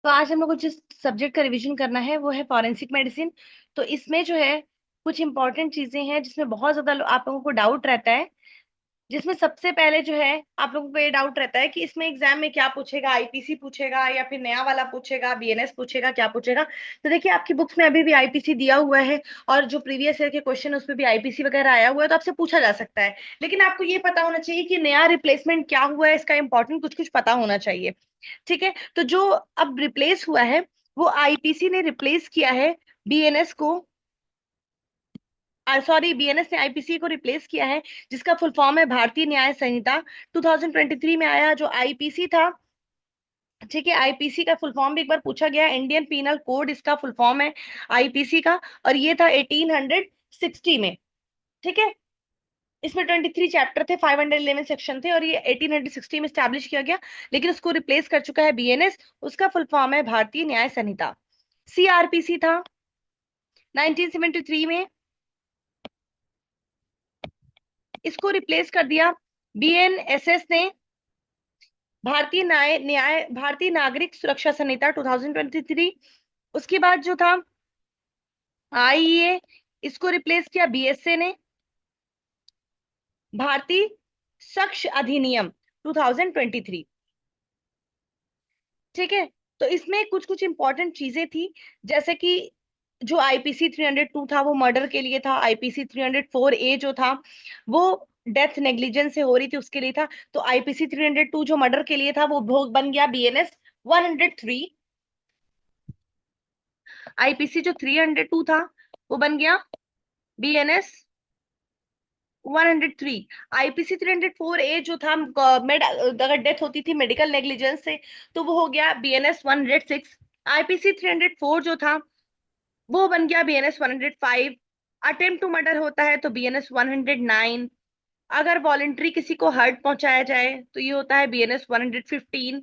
तो आज हम लोग को जिस सब्जेक्ट का रिवीजन करना है वो है फॉरेंसिक मेडिसिन। तो इसमें जो है कुछ इंपॉर्टेंट चीजें हैं जिसमें बहुत ज्यादा आप लोगों को डाउट रहता है। जिसमें सबसे पहले जो है आप लोगों को ये डाउट रहता है कि इसमें एग्जाम में क्या पूछेगा, आईपीसी पूछेगा या फिर नया वाला पूछेगा, बीएनएस पूछेगा, क्या पूछेगा। तो देखिए आपकी बुक्स में अभी भी आईपीसी दिया हुआ है और जो प्रीवियस ईयर के क्वेश्चन उसमें भी आईपीसी वगैरह आया हुआ है, तो आपसे पूछा जा सकता है। लेकिन आपको ये पता होना चाहिए कि नया रिप्लेसमेंट क्या हुआ है, इसका इंपॉर्टेंट कुछ कुछ पता होना चाहिए। ठीक है, तो जो अब रिप्लेस हुआ है वो आईपीसी ने रिप्लेस किया है बीएनएस को। सॉरी, बीएनएस ने आईपीसी को रिप्लेस किया है, जिसका फुल फॉर्म है भारतीय न्याय संहिता। 2023 में आया जो आईपीसी था। ठीक है, आईपीसी का फुल फॉर्म भी एक बार पूछा गया, इंडियन पीनल कोड इसका फुल फॉर्म है आईपीसी का। और ये था 1860 में। ठीक है, इसमें 23 चैप्टर थे, 511 सेक्शन थे और ये 1860 में स्टैब्लिश किया गया। लेकिन उसको रिप्लेस कर चुका है बीएनएस। उसका फुल फॉर्म है भारतीय न्याय संहिता। सीआरपीसी था 1973 में, इसको रिप्लेस कर दिया बीएनएसएस ने। भारतीय नागरिक सुरक्षा संहिता 2023। उसके बाद जो था आईईए, इसको रिप्लेस किया बीएसए ने। भारतीय साक्ष्य अधिनियम 2023। ठीक है, तो इसमें कुछ कुछ इंपॉर्टेंट चीजें थी, जैसे कि जो आईपीसी 302 था वो मर्डर के लिए था, आईपीसी 304 ए जो था वो डेथ नेग्लिजेंस से हो रही थी उसके लिए था। तो आईपीसी 302 जो मर्डर के लिए था वो भोग बन गया बीएनएस 103। आईपीसी जो 302 था वो बन गया बीएनएस 103। आईपीसी 304 ए जो था अगर डेथ होती थी मेडिकल नेग्लिजेंस से तो वो हो गया बीएनएस 106। आईपीसी 304 जो था वो बन गया बीएनएस 105। अटेम्प्ट टू मर्डर होता है तो बीएनएस 109। अगर वॉलेंट्री किसी को हर्ट पहुंचाया जाए तो ये होता है बीएनएस 115।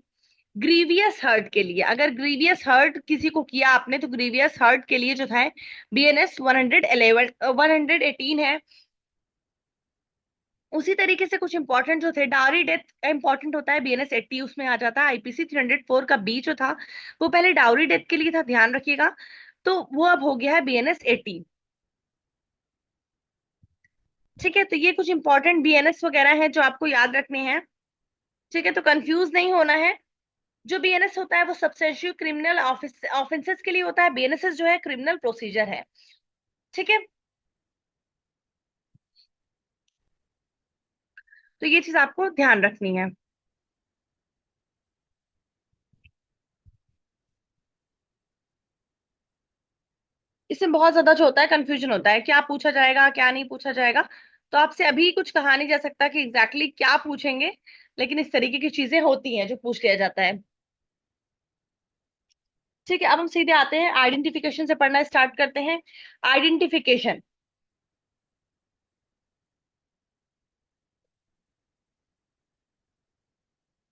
ग्रीवियस हर्ट के लिए, अगर ग्रीवियस हर्ट किसी को किया आपने तो ग्रीवियस हर्ट के लिए जो था बीएनएस 111 118 है। उसी तरीके से कुछ इंपॉर्टेंट जो थे, डावरी डेथ इंपॉर्टेंट होता है बीएनएस 80 उसमें आ जाता है। आईपीसी 304 का बी जो था वो पहले डावरी डेथ के लिए था, ध्यान रखिएगा। तो वो अब हो गया है बीएनएस 80। ठीक है, तो ये कुछ इंपॉर्टेंट बीएनएस वगैरह हैं जो आपको याद रखने हैं। ठीक है, तो कंफ्यूज नहीं होना है। जो बीएनएस होता है वो सब्सटेंशियल क्रिमिनल ऑफेंसेस के लिए होता है, बीएनएसएस जो है क्रिमिनल प्रोसीजर है। ठीक है, तो ये चीज आपको ध्यान रखनी है। इसमें बहुत ज्यादा जो होता है कंफ्यूजन होता है, क्या पूछा जाएगा क्या नहीं पूछा जाएगा। तो आपसे अभी कुछ कहा नहीं जा सकता कि एग्जैक्टली क्या पूछेंगे, लेकिन इस तरीके की चीजें होती हैं जो पूछ लिया जाता है। ठीक है, अब हम सीधे आते हैं आइडेंटिफिकेशन से पढ़ना स्टार्ट करते हैं। आइडेंटिफिकेशन,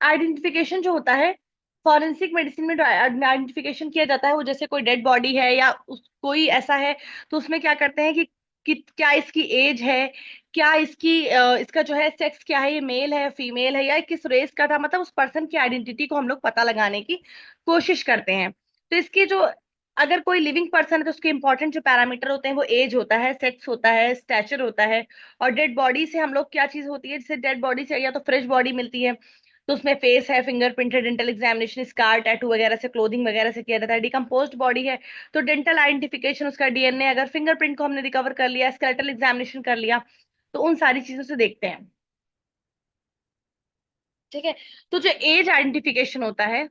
आइडेंटिफिकेशन जो होता है फॉरेंसिक मेडिसिन में जो आइडेंटिफिकेशन किया जाता है वो जैसे कोई डेड बॉडी है या कोई ऐसा है, तो उसमें क्या करते हैं कि क्या इसकी एज है, क्या इसका जो है सेक्स क्या है, ये मेल है फीमेल है या किस रेस का था, मतलब उस पर्सन की आइडेंटिटी को हम लोग पता लगाने की कोशिश करते हैं। तो इसकी जो, अगर कोई लिविंग पर्सन है तो उसके इंपॉर्टेंट जो पैरामीटर होते हैं वो एज होता है, सेक्स होता है, स्टैचर होता है। और डेड बॉडी से हम लोग क्या चीज होती है, जैसे डेड बॉडी से या तो फ्रेश बॉडी मिलती है तो उसमें फेस है, फिंगरप्रिंट है, डेंटल एग्जामिनेशन, स्कार, टैटू वगैरह से, क्लोथिंग वगैरह से किया जाता है। डिकम्पोज्ड बॉडी है तो डेंटल आइडेंटिफिकेशन, उसका डीएनए, अगर फिंगरप्रिंट को हमने रिकवर कर लिया, स्केलेटल एग्जामिनेशन कर लिया, तो उन सारी चीजों से देखते हैं। ठीक है, तो जो एज आइडेंटिफिकेशन होता है,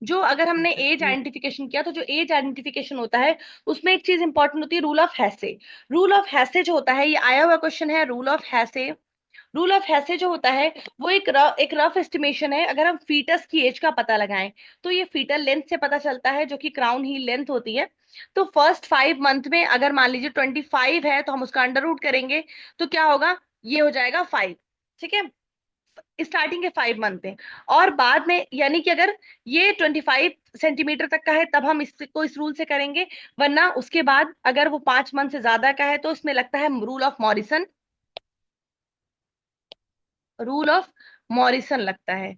जो अगर हमने एज आइडेंटिफिकेशन किया तो जो एज आइडेंटिफिकेशन होता है उसमें एक चीज इंपॉर्टेंट होती है, रूल ऑफ हैसे। रूल ऑफ हैसे जो होता है, ये आया हुआ क्वेश्चन है, रूल ऑफ हैसे। रूल ऑफ हैसे जो होता है वो एक रफ एस्टिमेशन है। अगर हम फीटस की एज का पता लगाएं तो ये फीटल लेंथ से पता चलता है, जो कि क्राउन हील लेंथ होती है। तो फर्स्ट 5 मंथ में अगर मान लीजिए 25 है तो हम उसका अंडर रूट करेंगे तो क्या होगा, ये हो जाएगा 5। ठीक है, स्टार्टिंग के 5 मंथ में। और बाद में यानी कि अगर ये 25 सेंटीमीटर तक का है तब हम इसको इस रूल से करेंगे, वरना उसके बाद अगर वो 5 मंथ से ज्यादा का है तो उसमें लगता है rule of Morrison. Rule of Morrison लगता है।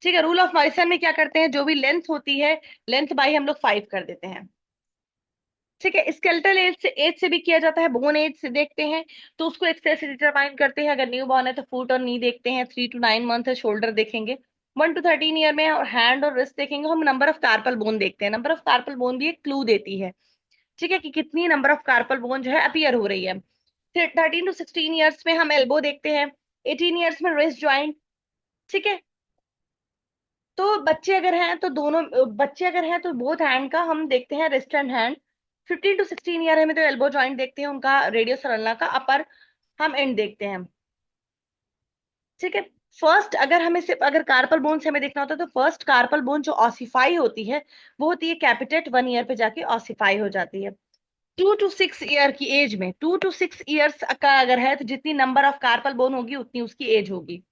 ठीक है, रूल ऑफ मॉरिसन में क्या करते हैं, जो भी लेंथ होती है, लेंथ बाई हम लोग 5 कर देते हैं। ठीक है, स्केलेटल एज से भी किया जाता है, बोन एज से देखते हैं तो उसको एक्सेल से डिटरमाइन करते हैं। अगर न्यू बॉर्न है तो फुट और नी देखते हैं, 3 to 9 मंथ है, शोल्डर देखेंगे। 1 to 13 ईयर में और हैंड और रिस्ट देखेंगे। हम नंबर ऑफ कार्पल बोन देखते हैं, नंबर ऑफ कार्पल बोन भी एक क्लू देती है। ठीक है, कि कितनी नंबर ऑफ कार्पल बोन जो है अपियर हो रही है। फिर 13 to 16 ईयर्स में हम एल्बो देखते हैं, 18 ईयर्स में रिस्ट ज्वाइंट। ठीक है, तो बच्चे अगर हैं तो बोथ हैंड का हम देखते हैं, wrist and hand. 15 to 16 year में तो एल्बो जॉइंट देखते हैं, उनका रेडियस और अल्ना का अपर हम एंड देखते हैं। ठीक है, फर्स्ट अगर हमें सिर्फ अगर कार्पल बोन से हमें देखना होता है तो फर्स्ट कार्पल बोन जो ऑसिफाई होती है वो होती है कैपिटेट, 1 ईयर पे जाके ऑसिफाई हो जाती है। 2 to 6 ईयर की एज में, 2 to 6 ईयर्स का अगर है तो जितनी नंबर ऑफ कार्पल बोन होगी उतनी उसकी एज होगी।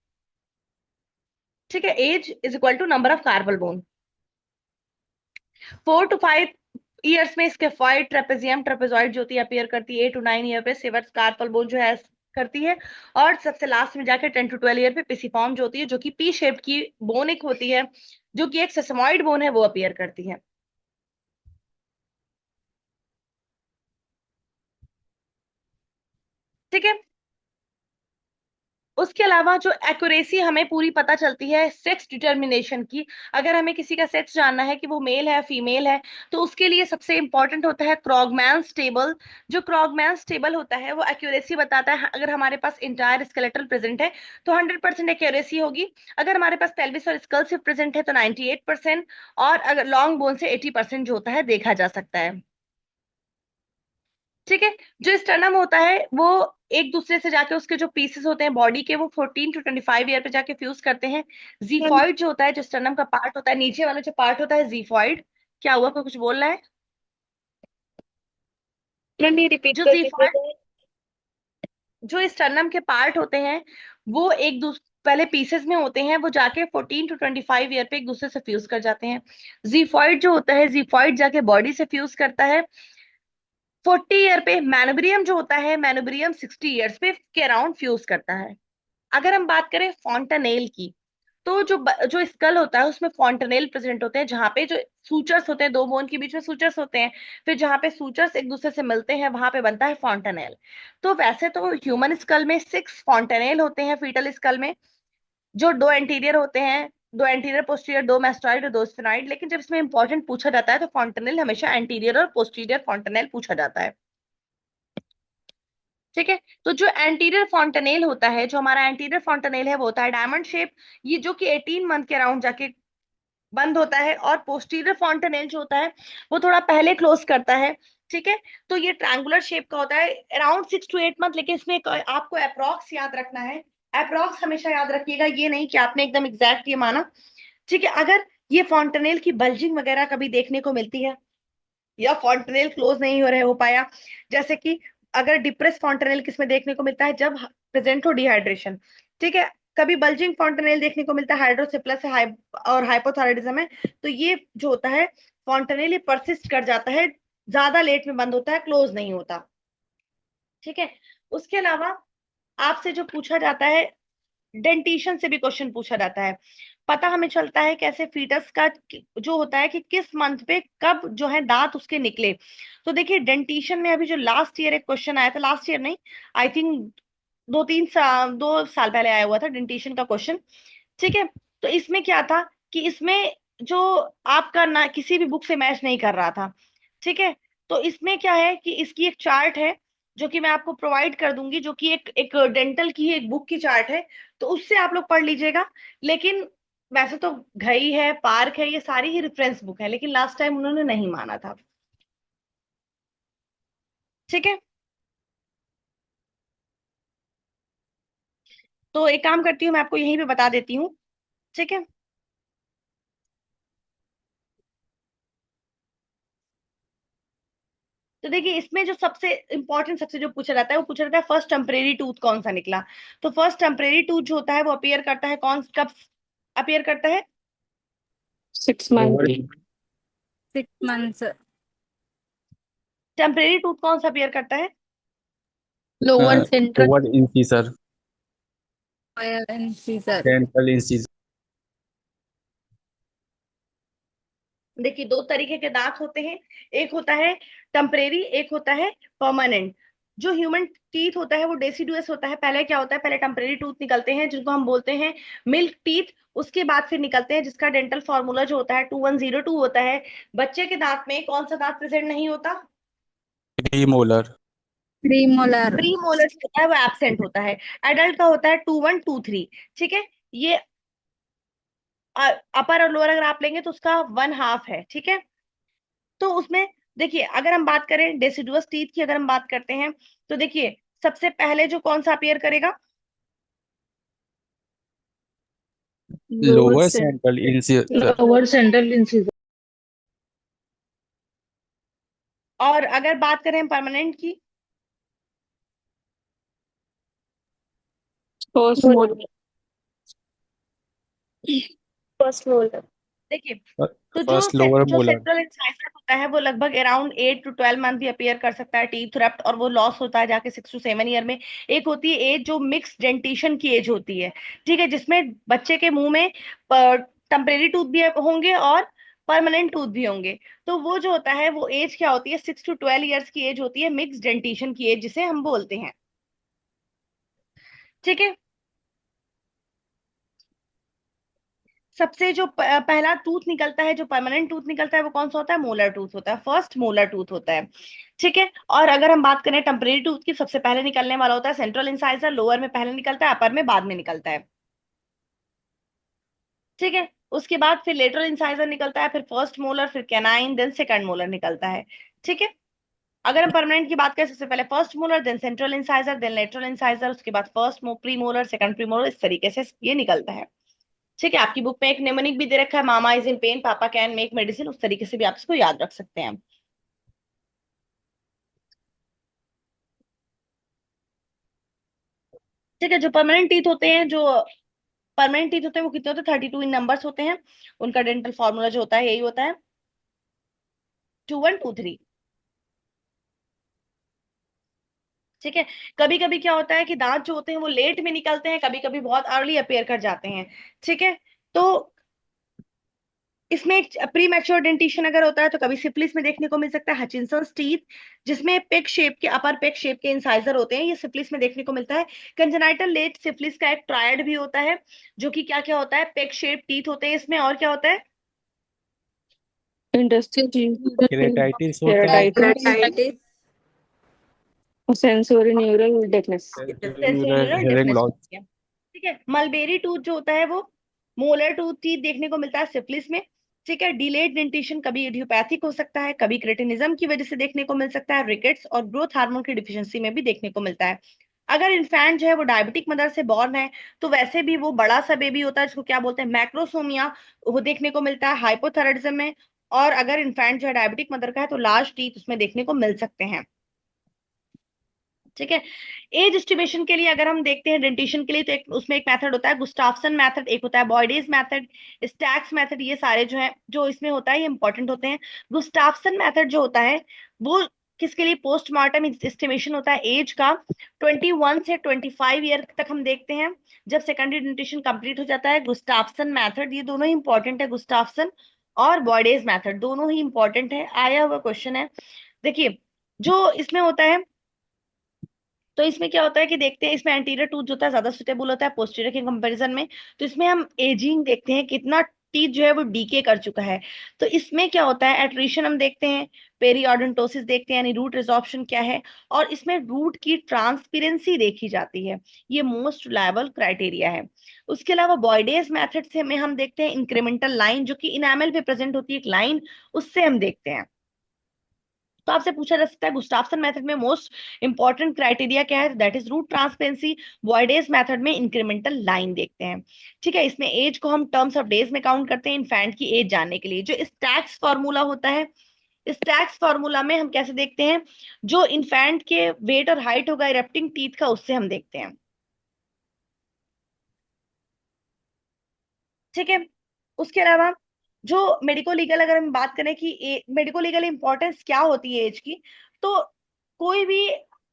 ठीक है, age is equal to number of carpal bone. 4 to 5 years में स्केफॉइड, ट्रेपेजियम, ट्रेपेजॉइड जो होती है अपीयर करती है। 8 to 9 ईयर पे सिवर्स कार्पल बोन जो है करती है। और सबसे लास्ट में जाके 10 to 12 ईयर पे पिसिफॉर्म जो होती है, जो कि पी शेप की बोन एक होती है, जो कि एक सेसमॉइड बोन है, वो अपीयर करती है। ठीक है, उसके अलावा जो एक्यूरेसी हमें पूरी पता चलती है सेक्स डिटर्मिनेशन की, अगर हमें किसी का सेक्स जानना है कि वो मेल है फीमेल है, तो उसके लिए सबसे इंपॉर्टेंट होता है क्रॉगमैन्स टेबल। जो क्रॉगमैन्स टेबल होता है वो एक्यूरेसी बताता है। अगर हमारे पास इंटायर स्केलेटल प्रेजेंट है तो 100% एक्यूरेसी होगी। अगर हमारे पास पेल्विस और स्कल सिर्फ प्रेजेंट है तो 98%। और अगर लॉन्ग बोन से 80% जो होता है देखा जा सकता है। ठीक है, जो स्टर्नम होता है वो एक दूसरे से जाके उसके जो पीसेस होते हैं बॉडी के, वो 14 to 25 ईयर पे जाके फ्यूज करते हैं। जीफॉइड जो होता है, जो स्टर्नम का पार्ट होता है, नीचे वाला जो पार्ट होता है जीफॉइड। क्या हुआ, कोई कुछ बोल रहा है? मैम ये रिपीट जो कर जीफॉइड, दीजिएगा। जो स्टर्नम के पार्ट होते हैं वो एक दूसरे पहले पीसेस में होते हैं, वो जाके 14 to 25 ईयर पे एक दूसरे से फ्यूज कर जाते हैं। जीफॉइड जो होता है, जीफॉइड जाके बॉडी से फ्यूज करता है 40 ईयर पे। मैनोब्रियम जो होता है, मैनोब्रियम 60 ईयर्स पे के अराउंड फ्यूज करता है। अगर हम बात करें फॉन्टानेल की, तो जो स्कल होता है उसमें फॉन्टानेल प्रेजेंट होते हैं, जहां पे जो सूचर्स होते हैं, दो बोन के बीच में सूचर्स होते हैं। फिर जहां पे सूचर्स एक दूसरे से मिलते हैं वहां पे बनता है फॉन्टानेल। तो वैसे तो ह्यूमन स्कल में 6 फॉन्टानेल होते हैं, फीटल स्कल में, जो दो एंटीरियर होते हैं, दो एंटीरियर पोस्टीरियर, दो मैस्टॉइड और दो स्फेनॉइड। लेकिन जब इसमें इंपॉर्टेंट पूछा जाता है तो फॉन्टानेल हमेशा एंटीरियर और पोस्टीरियर फॉन्टानेल पूछा जाता है। ठीक है, तो जो एंटीरियर फॉन्टनेल होता है, जो हमारा एंटीरियर फॉन्टनेल है वो होता है डायमंड शेप, ये जो कि 18 मंथ के अराउंड जाके बंद होता है। और पोस्टीरियर फॉन्टनेल जो होता है वो थोड़ा पहले क्लोज करता है। ठीक है, तो ये ट्रायंगुलर शेप का होता है अराउंड 6 to 8 मंथ। लेकिन इसमें आपको अप्रोक्स याद रखना है, अप्रोक्स हमेशा याद रखिएगा, ये नहीं कि आपने एकदम एग्जैक्ट ये माना। ठीक है, अगर ये फॉन्टनेल की बल्जिंग वगैरह कभी देखने को मिलती है या फॉन्टनेल क्लोज नहीं हो पाया, जैसे कि अगर डिप्रेस फॉन्टनेल किसमें देखने को मिलता है, जब प्रेजेंट हो डिहाइड्रेशन। ठीक है, कभी बल्जिंग फॉन्टनेल देखने को मिलता है हाइड्रोसिप्लस है और हाइपोथायराइडिज्म है, तो ये जो होता है फॉन्टनेल ये परसिस्ट कर जाता है, ज्यादा लेट में बंद होता है, क्लोज नहीं होता। ठीक है, उसके अलावा आपसे जो पूछा जाता है, डेंटिशन से भी क्वेश्चन पूछा जाता है। पता हमें चलता है कैसे फीटस का जो होता है कि किस मंथ पे कब जो है दांत उसके निकले। तो देखिए, डेंटिशन में अभी जो लास्ट ईयर एक क्वेश्चन आया था, लास्ट ईयर नहीं, आई थिंक 2 साल पहले आया हुआ था डेंटिशन का क्वेश्चन। ठीक है, तो इसमें क्या था कि इसमें जो आपका ना किसी भी बुक से मैच नहीं कर रहा था। ठीक है, तो इसमें क्या है कि इसकी एक चार्ट है जो कि मैं आपको प्रोवाइड कर दूंगी, जो कि एक एक डेंटल की ही एक बुक की चार्ट है, तो उससे आप लोग पढ़ लीजिएगा। लेकिन वैसे तो घई है, पार्क है, ये सारी ही रेफरेंस बुक है, लेकिन लास्ट टाइम उन्होंने नहीं माना था। ठीक है, तो एक काम करती हूँ, मैं आपको यहीं पे बता देती हूँ। ठीक है, तो देखिए इसमें जो सबसे इंपॉर्टेंट सबसे जो पूछा जाता है वो पूछा जाता है फर्स्ट टेम्परेरी टूथ कौन सा निकला। तो फर्स्ट टेम्परेरी टूथ जो होता है वो अपीयर करता है कौन कब अपीयर करता है? 6 मंथ। 6 months. टेम्परेरी टूथ कौन सा अपीयर करता है? Lower central Over incisor, and Caesar. dental incisor. देखिए, दो तरीके के दांत होते हैं, एक होता है टेम्परेरी, एक होता है परमानेंट। जो ह्यूमन टीथ होता है वो डेसिडुअस होता है। पहले क्या होता है, पहले टेम्परेरी टूथ निकलते हैं जिनको हम बोलते हैं मिल्क टीथ। उसके बाद फिर निकलते हैं जिसका डेंटल फॉर्मूला जो होता है 2102 होता है। बच्चे के दांत में कौन सा दांत प्रेजेंट नहीं होता? प्रीमोलर। प्रीमोलर। प्री मोलर जो होता है वो एब्सेंट होता है। एडल्ट का होता है 2123। ठीक है, ये अपर और लोअर अगर आप लेंगे तो उसका 1/2 है। ठीक है, तो उसमें देखिए, अगर हम बात करें डेसिडुअस टीथ की, अगर हम बात करते हैं तो देखिए, सबसे पहले जो कौन सा अपीयर करेगा? Lower central incisor. Lower central incisor. और अगर बात करें परमानेंट की, फर्स्ट मोलर। First molar. देखिए, तो जो फर्स्ट लोअर जो मोलर। सेंट्रल इंसाइजर होता है वो लगभग अराउंड 8 to 12 मंथ भी अपीयर कर सकता है टीथ रप्ट, और वो लॉस होता है जाके 6 to 7 ईयर में। एक होती है एज जो मिक्स डेंटिशन की एज होती है, ठीक है, जिसमें बच्चे के मुंह में टेम्परेरी टूथ भी होंगे और परमानेंट टूथ भी होंगे। तो वो जो होता है वो एज क्या होती है, 6 to 12 ईयर्स की एज होती है, मिक्स डेंटिशन की एज जिसे हम बोलते हैं। ठीक है, सबसे जो पहला टूथ निकलता है, जो परमानेंट टूथ निकलता है वो कौन सा होता है? मोलर टूथ होता है, फर्स्ट मोलर टूथ होता है। ठीक है, और अगर हम बात करें टेम्परेरी टूथ की, सबसे पहले निकलने वाला होता है सेंट्रल इंसाइजर, लोअर में पहले निकलता है, अपर में बाद में निकलता है। ठीक है, उसके बाद फिर लेटरल इंसाइजर निकलता है, फिर फर्स्ट मोलर, फिर कैनाइन, देन सेकंड मोलर निकलता है। ठीक है, अगर हम परमानेंट की बात करें, सबसे पहले first molar, then central incisor, then lateral incisor, उसके बाद first premolar, second premolar, इस तरीके से ये निकलता है। ठीक है, आपकी बुक में एक नेमोनिक भी दे रखा है, मामा इज इन पेन पापा कैन मेक मेडिसिन, उस तरीके से भी आप इसको याद रख सकते हैं। ठीक है, जो परमानेंट टीथ होते हैं, जो परमानेंट टीथ होते हैं वो कितने होते हैं? 32 इन नंबर्स होते हैं। उनका डेंटल फॉर्मूला जो होता है यही होता है 2123। ठीक है, कभी कभी क्या होता है कि दांत जो होते हैं वो लेट में निकलते हैं, कभी कभी बहुत अर्ली अपेयर कर जाते हैं। ठीक है, तो इसमें एक प्री मैच्योर डेंटिशन अगर होता है तो कभी सिफिलिस में देखने को मिल सकता है हचिंसंस टीथ, जिसमें पेग शेप के, अपर पेग शेप के इंसाइजर होते हैं, ये सिफिलिस में देखने को मिलता है। कंजेनाइटल लेट सिफिलिस का एक ट्रायड भी होता है, जो कि क्या क्या होता है, पेग शेप टीथ होते हैं इसमें, और क्या होता है? इंडस्ट्रियल केरेटाइटिस होता है। Keratitis. Sensory neural deafness. Sensorial hearing deafness loss. होती है। ठीक है, मलबेरी टूथ जो होता है वो मोलर टूथ टीथ देखने को मिलता है सिफिलिस में। ठीक है, डिलेड डेंटिशन कभी इडियोपैथिक हो सकता है, कभी क्रेटिनिज्म की वजह से देखने को मिल सकता है, रिकेट्स और ग्रोथ हार्मोन की डिफिशियंसी में भी देखने को मिलता है। अगर इन्फैंट जो है वो डायबिटिक मदर से बॉर्न है तो वैसे भी वो बड़ा सा बेबी होता है, जिसको क्या बोलते हैं, मैक्रोसोमिया, वो देखने को मिलता है हाइपोथायराइडिज्म में। और अगर इन्फैंट जो है डायबिटिक मदर का है तो लार्ज टीथ उसमें देखने को मिल सकते हैं। ठीक है, एज एस्टिमेशन के लिए अगर हम देखते हैं डेंटिशन के लिए, तो उसमें एक मेथड होता है गुस्टाफ्सन मेथड, एक होता है बॉयडेज मेथड, स्टैक्स मेथड, ये सारे जो है जो इसमें होता है ये इंपॉर्टेंट होते हैं। गुस्टाफ्सन मेथड जो होता है वो किसके लिए? पोस्टमार्टम एस्टिमेशन होता है एज का। 21 से 25 ईयर तक हम देखते हैं, जब सेकेंडरी डेंटिशन कंप्लीट हो जाता है। गुस्टाफ्सन मेथड, ये दोनों ही इंपॉर्टेंट है, गुस्टाफ्सन और बॉयडेज मेथड दोनों ही इंपॉर्टेंट है, आया हुआ क्वेश्चन है। देखिए, जो इसमें होता है, तो इसमें क्या होता है कि देखते हैं, इसमें एंटीरियर टूथ जो होता है ज्यादा सुटेबल होता है पोस्टीरियर के कंपैरिजन में। तो इसमें हम एजिंग देखते हैं, कितना टीथ जो है वो डीके कर चुका है। तो इसमें क्या होता है, एट्रिशन हम देखते हैं, पेरियोडोंटोसिस देखते हैं, यानी रूट रिजॉर्प्शन क्या है, और इसमें रूट की ट्रांसपेरेंसी देखी जाती है। ये मोस्ट रिलायबल क्राइटेरिया है। उसके अलावा बॉयडेज मेथड से में हम देखते हैं इंक्रीमेंटल लाइन, जो कि इनामल पे प्रेजेंट होती है एक लाइन, उससे हम देखते हैं। तो आपसे पूछा जा सकता है गुस्ताफसन मेथड में मोस्ट इंपॉर्टेंट क्राइटेरिया क्या है? That is root transparency. Boyde's method में इंक्रीमेंटल लाइन देखते हैं। ठीक है, इसमें एज को हम टर्म्स ऑफ डेज में काउंट करते हैं इन्फेंट की एज जानने के लिए। जो स्टैक्स फॉर्मूला होता है, स्टैक्स फॉर्मूला में हम कैसे देखते हैं? जो इन्फेंट के वेट और हाइट होगा इरेप्टिंग टीथ का, उससे हम देखते हैं। ठीक है, उसके अलावा जो मेडिको लीगल, अगर हम बात करें कि मेडिको लीगल इंपॉर्टेंस क्या होती है एज की, तो कोई भी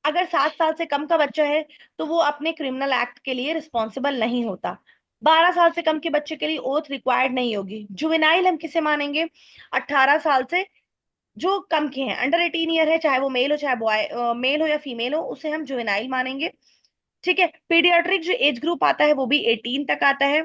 अगर 7 साल से कम का बच्चा है तो वो अपने क्रिमिनल एक्ट के लिए रिस्पॉन्सिबल नहीं होता। 12 साल से कम के बच्चे के लिए ओथ रिक्वायर्ड नहीं होगी। जुवेनाइल हम किसे मानेंगे? 18 साल से जो कम के हैं, अंडर 18 ईयर है, चाहे वो मेल हो चाहे बॉय, मेल हो या फीमेल हो, उसे हम जुवेनाइल मानेंगे। ठीक है। पीडियाट्रिक जो एज ग्रुप आता है वो भी 18 तक आता है।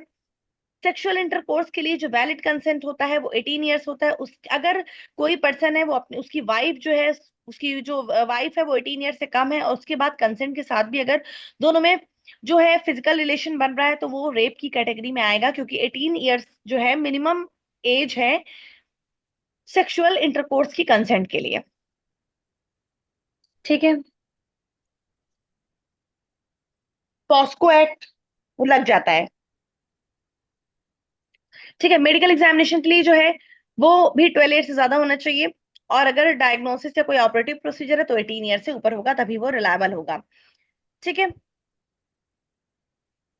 सेक्सुअल इंटरकोर्स के लिए जो वैलिड कंसेंट होता है वो 18 ईयर्स होता है। उस अगर कोई पर्सन है वो अपनी उसकी वाइफ जो है, उसकी जो वाइफ है वो 18 ईयर से कम है और उसके बाद कंसेंट के साथ भी अगर दोनों में जो है फिजिकल रिलेशन बन रहा है तो वो रेप की कैटेगरी में आएगा, क्योंकि 18 ईयर्स जो है मिनिमम एज है सेक्सुअल इंटरकोर्स की कंसेंट के लिए। ठीक है। पॉस्को एक्ट वो लग जाता है। ठीक है। मेडिकल एग्जामिनेशन के लिए जो है वो भी 12 ईयर से ज्यादा होना चाहिए, और अगर डायग्नोसिस या कोई ऑपरेटिव प्रोसीजर है तो 18 ईयर से ऊपर होगा, तभी वो रिलायबल होगा। ठीक है।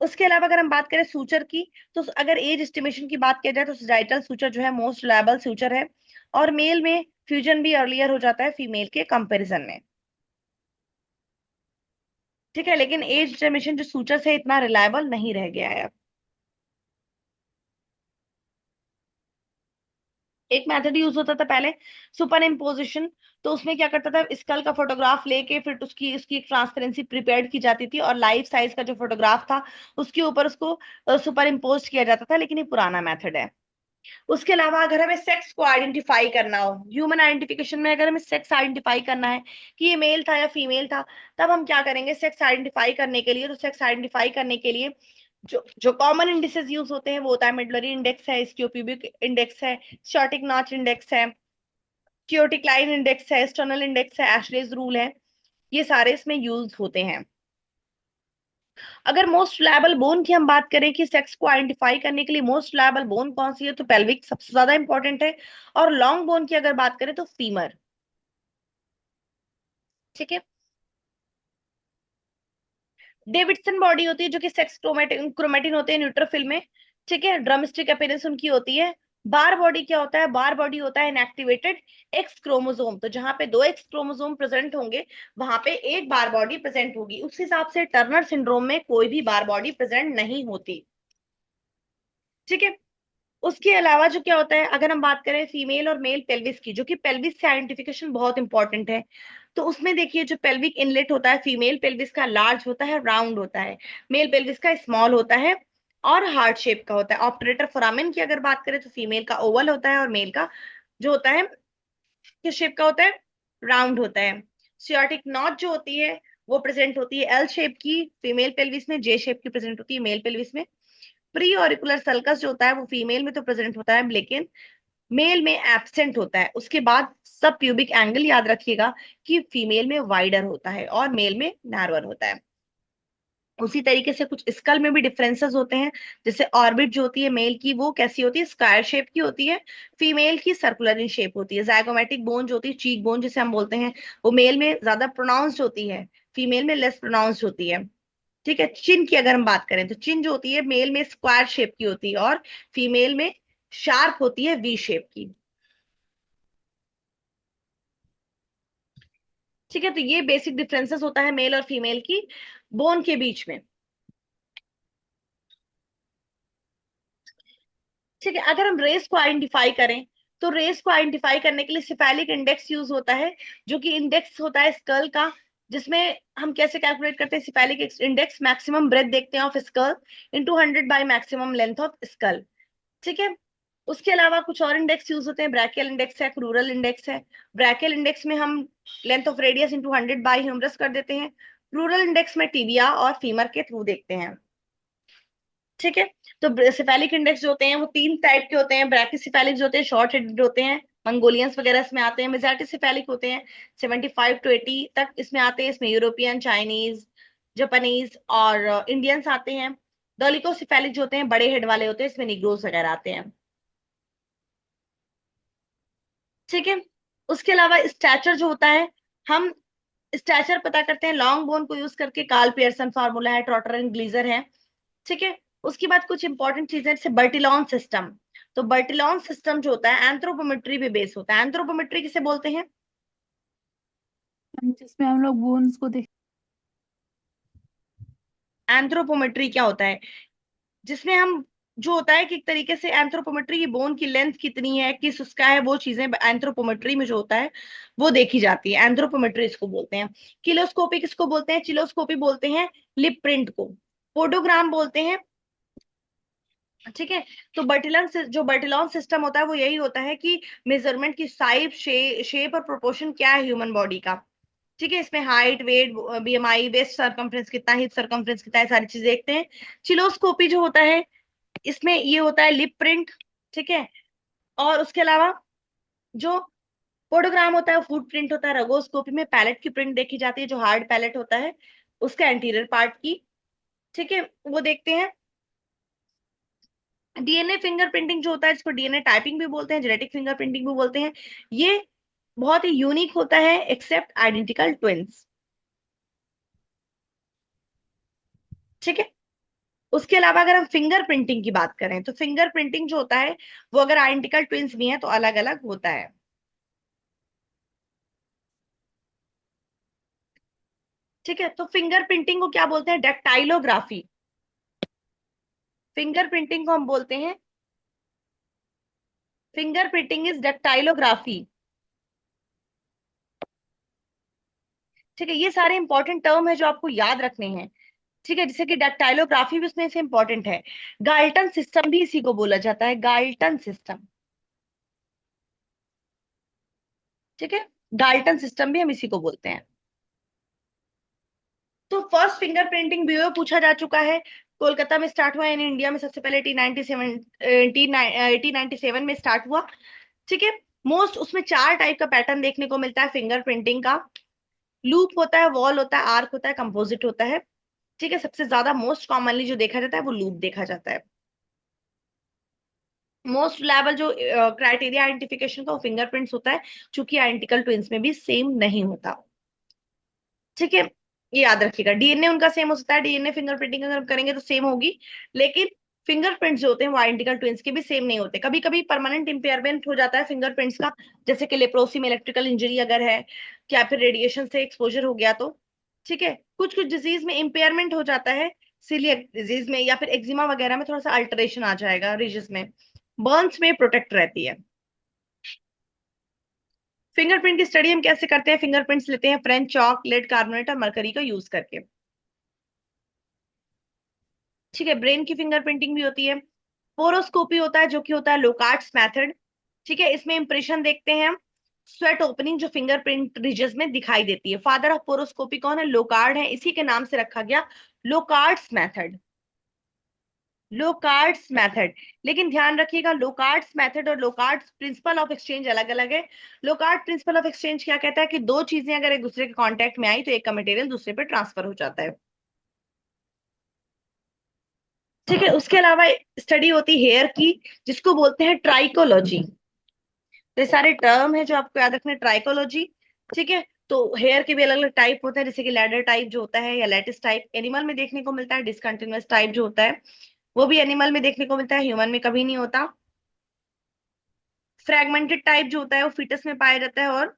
उसके अलावा अगर हम बात करें सूचर की, तो अगर एज एस्टिमेशन की बात किया जाए तो साइटल सूचर जो है मोस्ट रिलायबल सूचर है, और मेल में फ्यूजन भी अर्लियर हो जाता है फीमेल के कंपैरिजन में। ठीक है। लेकिन एज एस्टिमेशन जो सूचर है इतना रिलायबल नहीं रह गया है। एक मेथड यूज होता था पहले, सुपर इम्पोजिशन। तो उसमें क्या करता था, स्कल का फोटोग्राफ लेके फिर उसकी उसकी एक ट्रांसपेरेंसी प्रिपेयर्ड की जाती थी और लाइफ साइज का जो फोटोग्राफ था उसके ऊपर उसको सुपर इम्पोज किया जाता था, लेकिन ये पुराना मेथड है। उसके अलावा अगर हमें सेक्स को आइडेंटिफाई करना हो, ह्यूमन आइडेंटिफिकेशन में अगर हमें सेक्स आइडेंटिफाई करना है कि ये मेल था या फीमेल था, तब हम क्या करेंगे? सेक्स आइडेंटिफाई करने के लिए, तो सेक्स आइडेंटिफाई करने के लिए जो जो कॉमन इंडिसेस यूज होते हैं वो होता है मिडलरी इंडेक्स है, स्क्योप्यूबिक इंडेक्स है, शॉर्टिक नॉच इंडेक्स है, क्योटिक लाइन इंडेक्स है, एक्सटर्नल इंडेक्स है, एशलेज रूल है। ये सारे इसमें यूज होते हैं। अगर मोस्ट रिलायबल बोन की हम बात करें कि सेक्स को आइडेंटिफाई करने के लिए मोस्ट रिलायबल बोन कौन सी है, तो पेल्विक सबसे ज्यादा इंपॉर्टेंट है, और लॉन्ग बोन की अगर बात करें तो फीमर। ठीक है। डेविडसन बॉडी होती है जो कि सेक्स क्रोमेटिन क्रोमेटिन होते हैं न्यूट्रोफिल में। ठीक है। ड्रमस्टिक अपीयरेंस उनकी होती है। बार बॉडी क्या होता है? बार बॉडी होता है इनएक्टिवेटेड एक्स क्रोमोसोम। तो जहां पे दो एक्स क्रोमोसोम प्रेजेंट होंगे वहां पे एक बार बॉडी प्रेजेंट होगी। उस हिसाब से टर्नर सिंड्रोम में कोई भी बार बॉडी प्रेजेंट नहीं होती। ठीक है। उसके अलावा जो क्या होता है, अगर हम बात करें फीमेल और मेल पेल्विस की, जो कि पेल्विस से आइडेंटिफिकेशन बहुत इंपॉर्टेंट है, तो उसमें देखिए जो पेल्विक इनलेट होता है फीमेल पेल्विस का लार्ज होता है, राउंड होता है, मेल पेल्विस का स्मॉल होता है और हार्ट शेप का होता है। ऑपरेटर फोरामेन की अगर बात करें तो फीमेल का ओवल होता है और मेल का जो होता है किस शेप का होता है? राउंड होता है। सियोटिक नॉट जो होती है वो प्रेजेंट होती है एल शेप की फीमेल पेल्विस में, जे शेप की प्रेजेंट होती है मेल पेल्विस में। प्री ऑरिकुलर सल्कस जो होता है वो फीमेल में तो प्रेजेंट होता है लेकिन मेल में एब्सेंट होता है। उसके बाद सब प्यूबिक एंगल याद रखिएगा कि फीमेल में वाइडर होता है और मेल में नैरोअर होता है। उसी तरीके से कुछ स्कल में भी डिफरेंसेस होते हैं। जैसे ऑर्बिट जो होती है मेल की वो कैसी होती है? स्क्वायर शेप की होती है, फीमेल की सर्कुलर इन शेप होती है। जाइगोमेटिक बोन जो होती है, चीक बोन जिसे हम बोलते हैं, वो मेल में ज्यादा प्रोनाउंस्ड होती है, फीमेल में लेस प्रोनाउंस्ड होती है। ठीक है। चिन की अगर हम बात करें तो चिन जो होती है मेल में स्क्वायर शेप की होती है और फीमेल में शार्प होती है वी शेप की। ठीक है। तो ये बेसिक डिफरेंसेस होता है मेल और फीमेल की बोन के बीच में। ठीक है। अगर हम रेस को आइडेंटिफाई करें तो रेस को आइडेंटिफाई करने के लिए सिफेलिक इंडेक्स यूज होता है, जो कि इंडेक्स होता है स्कल का, जिसमें हम कैसे कैलकुलेट करते हैं? सिफेलिक इंडेक्स मैक्सिमम ब्रेथ देखते हैं of skull into 100 by maximum length of skull. ठीक है। उसके अलावा कुछ और इंडेक्स यूज होते हैं, ब्रैकियल इंडेक्स है, क्रूरल इंडेक्स है। ब्रैकियल इंडेक्स में हम length of radius into 100 by humerus कर देते हैं। क्रूरल इंडेक्स में टिबिया और फीमर के थ्रू देखते हैं। ठीक है। तो सिफेलिक इंडेक्स जो होते हैं वो तीन टाइप के होते हैं। ब्रैकिसिफेलिक जो होते हैं शॉर्ट हेडेड होते हैं, मंगोलियंस वगैरह इसमें आते हैं। मेसेटिसिफेलिक होते हैं 75 to 80 तक इसमें आते हैं। इसमें यूरोपियन, चाइनीज, जापानीज और इंडियंस आते हैं। डोलिकोसिफेलिक जो होते हैं बड़े हेड वाले होते हैं, इसमें निग्रोस वगैरह आते हैं। ठीक है। उसके अलावा स्टैचर जो होता है, हम स्टैचर पता करते हैं लॉन्ग बोन को यूज करके। कार्ल पियर्सन फार्मूला है, ट्रॉटर एंड ग्लीजर है। ठीक है। उसके बाद कुछ इंपॉर्टेंट चीजें जैसे बर्टिलॉन सिस्टम। तो बर्टिलॉन सिस्टम जो होता है एंथ्रोपोमेट्री पे बेस होता है। एंथ्रोपोमेट्री किसे बोलते हैं? जिसमें हम लोग बोन्स को देख। एंथ्रोपोमेट्री क्या होता है? जिसमें हम जो होता है कि एक तरीके से एंथ्रोपोमेट्री की बोन की लेंथ कितनी है, किस उसका है, वो चीजें एंथ्रोपोमेट्री में जो होता है वो देखी जाती है। एंथ्रोपोमेट्री इसको बोलते हैं। किलोस्कोपी किसको बोलते हैं? चिलोस्कोपी बोलते हैं लिप प्रिंट को। पोडोग्राम बोलते हैं। ठीक है। तो बर्टिलन जो बर्टिलॉन सिस्टम होता है वो यही होता है कि मेजरमेंट की साइज, शेप और प्रोपोर्शन क्या है ह्यूमन बॉडी का। ठीक है। इसमें height, weight, BMI, waist circumference कितना, हिप सरकमफ्रेंस कितना है, सारी चीजें देखते हैं। चिलोस्कोपी जो होता है इसमें ये होता है लिप प्रिंट। ठीक है। और उसके अलावा जो पोडोग्राम होता है वो फुट प्रिंट होता है। रगोस्कोपी में पैलेट की प्रिंट देखी जाती है, जो हार्ड पैलेट होता है उसका एंटीरियर पार्ट की। ठीक है, वो देखते हैं। डीएनए फिंगरप्रिंटिंग जो होता है, जिसको डीएनए टाइपिंग भी बोलते हैं, जेनेटिक फिंगरप्रिंटिंग भी बोलते हैं, ये बहुत ही यूनिक होता है एक्सेप्ट आइडेंटिकल ट्विंस। ठीक है। उसके अलावा अगर हम फिंगरप्रिंटिंग की बात करें तो फिंगरप्रिंटिंग जो होता है वो अगर आइडेंटिकल ट्विंस भी हैं तो अलग अलग होता है। ठीक है। तो फिंगरप्रिंटिंग को क्या बोलते हैं? डेक्टाइलोग्राफी। फिंगरप्रिंटिंग को हम बोलते हैं, फिंगरप्रिंटिंग इज डेक्टाइलोग्राफी। ठीक है। ये सारे इंपॉर्टेंट टर्म है जो आपको याद रखने हैं। ठीक है। जैसे कि डेक्टाइलोग्राफी भी उसमें से इंपॉर्टेंट है। गाल्टन सिस्टम भी इसी को बोला जाता है, गाल्टन सिस्टम। ठीक है। गाल्टन सिस्टम भी हम इसी को बोलते हैं। तो फर्स्ट फिंगर प्रिंटिंग ब्यूरो पूछा जा चुका है। कोलकाता में स्टार्ट हुआ, यानी इंडिया में सबसे पहले 1897 में स्टार्ट हुआ। ठीक है। मोस्ट उसमें 4 टाइप का पैटर्न देखने को मिलता है फिंगर प्रिंटिंग का। लूप होता है, वॉल होता है, आर्क होता है, कंपोजिट होता है। ठीक है। सबसे ज्यादा मोस्ट कॉमनली जो देखा जाता है वो लूप देखा जाता है। मोस्ट रिलायबल जो क्राइटेरिया आइडेंटिफिकेशन का वो फिंगरप्रिंट्स होता है, चूंकि आइडेंटिकल ट्विंस में भी सेम नहीं होता। ठीक है। ये याद रखिएगा। डीएनए उनका सेम हो सकता है, डीएनए फिंगरप्रिंटिंग अगर हम करेंगे तो सेम होगी, लेकिन फिंगरप्रिंट्स जो होते हैं वो आइडेंटिकल ट्विंस के भी सेम नहीं होते। कभी कभी परमानेंट इम्पेयरमेंट हो जाता है फिंगरप्रिंट्स का, जैसे कि लेप्रोसी में इलेक्ट्रिकल इंजरी अगर है, या फिर रेडिएशन से एक्सपोजर हो गया तो। ठीक है। कुछ कुछ डिजीज में इम्पेयरमेंट हो जाता है, सीलियक डिजीज में या फिर एक्जिमा वगैरह में थोड़ा सा अल्टरेशन आ जाएगा रिजेस में। बर्न्स में प्रोटेक्ट रहती है। फिंगरप्रिंट की स्टडी हम कैसे करते हैं? फिंगरप्रिंट्स लेते हैं फ्रेंच चॉक, लेड कार्बोनेट और मरकरी का यूज करके। ठीक है। ब्रेन की फिंगरप्रिंटिंग भी होती है। पोरोस्कोपी होता है जो कि होता है लोकार्ट्स मेथड। ठीक है। इसमें इंप्रेशन देखते हैं हम, स्वेट ओपनिंग जो फिंगरप्रिंट रिजेस में दिखाई देती है। फादर ऑफ पोरोस्कोपी कौन है? लोकार्ड है, इसी के नाम से रखा गया लोकार्ट्स मेथड। लोकार्ट्स मेथड। लेकिन ध्यान रखिएगा, लोकार्ट्स मेथड और लोकार्ट्स प्रिंसिपल ऑफ एक्सचेंज अलग अलग है। लोकार्ट प्रिंसिपल ऑफ एक्सचेंज क्या कहता है कि दो चीजें अगर एक दूसरे के कांटेक्ट में आई तो एक का मटेरियल दूसरे पे ट्रांसफर हो जाता है। ठीक है। उसके अलावा स्टडी होती है हेयर की, जिसको बोलते हैं ट्राइकोलॉजी। तो ये सारे टर्म है जो आपको याद रखने, ट्राइकोलॉजी। ठीक है। तो हेयर के भी अलग अलग टाइप होते हैं, जैसे कि लैडर टाइप जो होता है या लेटिस टाइप एनिमल में देखने को मिलता है। डिसकंटिन्यूअस टाइप जो होता है वो भी एनिमल में देखने को मिलता है, ह्यूमन में कभी नहीं होता। फ्रैगमेंटेड टाइप जो होता है वो फीटस में पाया जाता है, और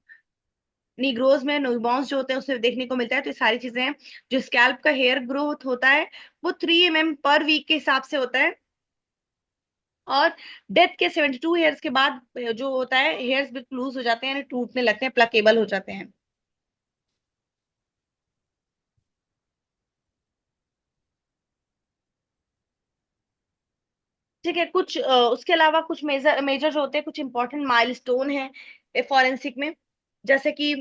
निग्रोज में न्यूबॉर्न्स जो होते हैं उसमें देखने को मिलता है। तो ये सारी चीजें हैं। जो स्कैल्प का हेयर ग्रोथ होता है वो 3 mm पर वीक के हिसाब से होता है, और डेथ के 72 हेयर्स के बाद जो होता है हेयर्स बिल्कुल लूज हो जाते हैं, यानी टूटने लगते हैं, प्लकेबल हो जाते हैं। ठीक है। कुछ उसके अलावा कुछ मेजर मेजर जो होते हैं, कुछ इंपॉर्टेंट माइलस्टोन है फॉरेंसिक में, जैसे कि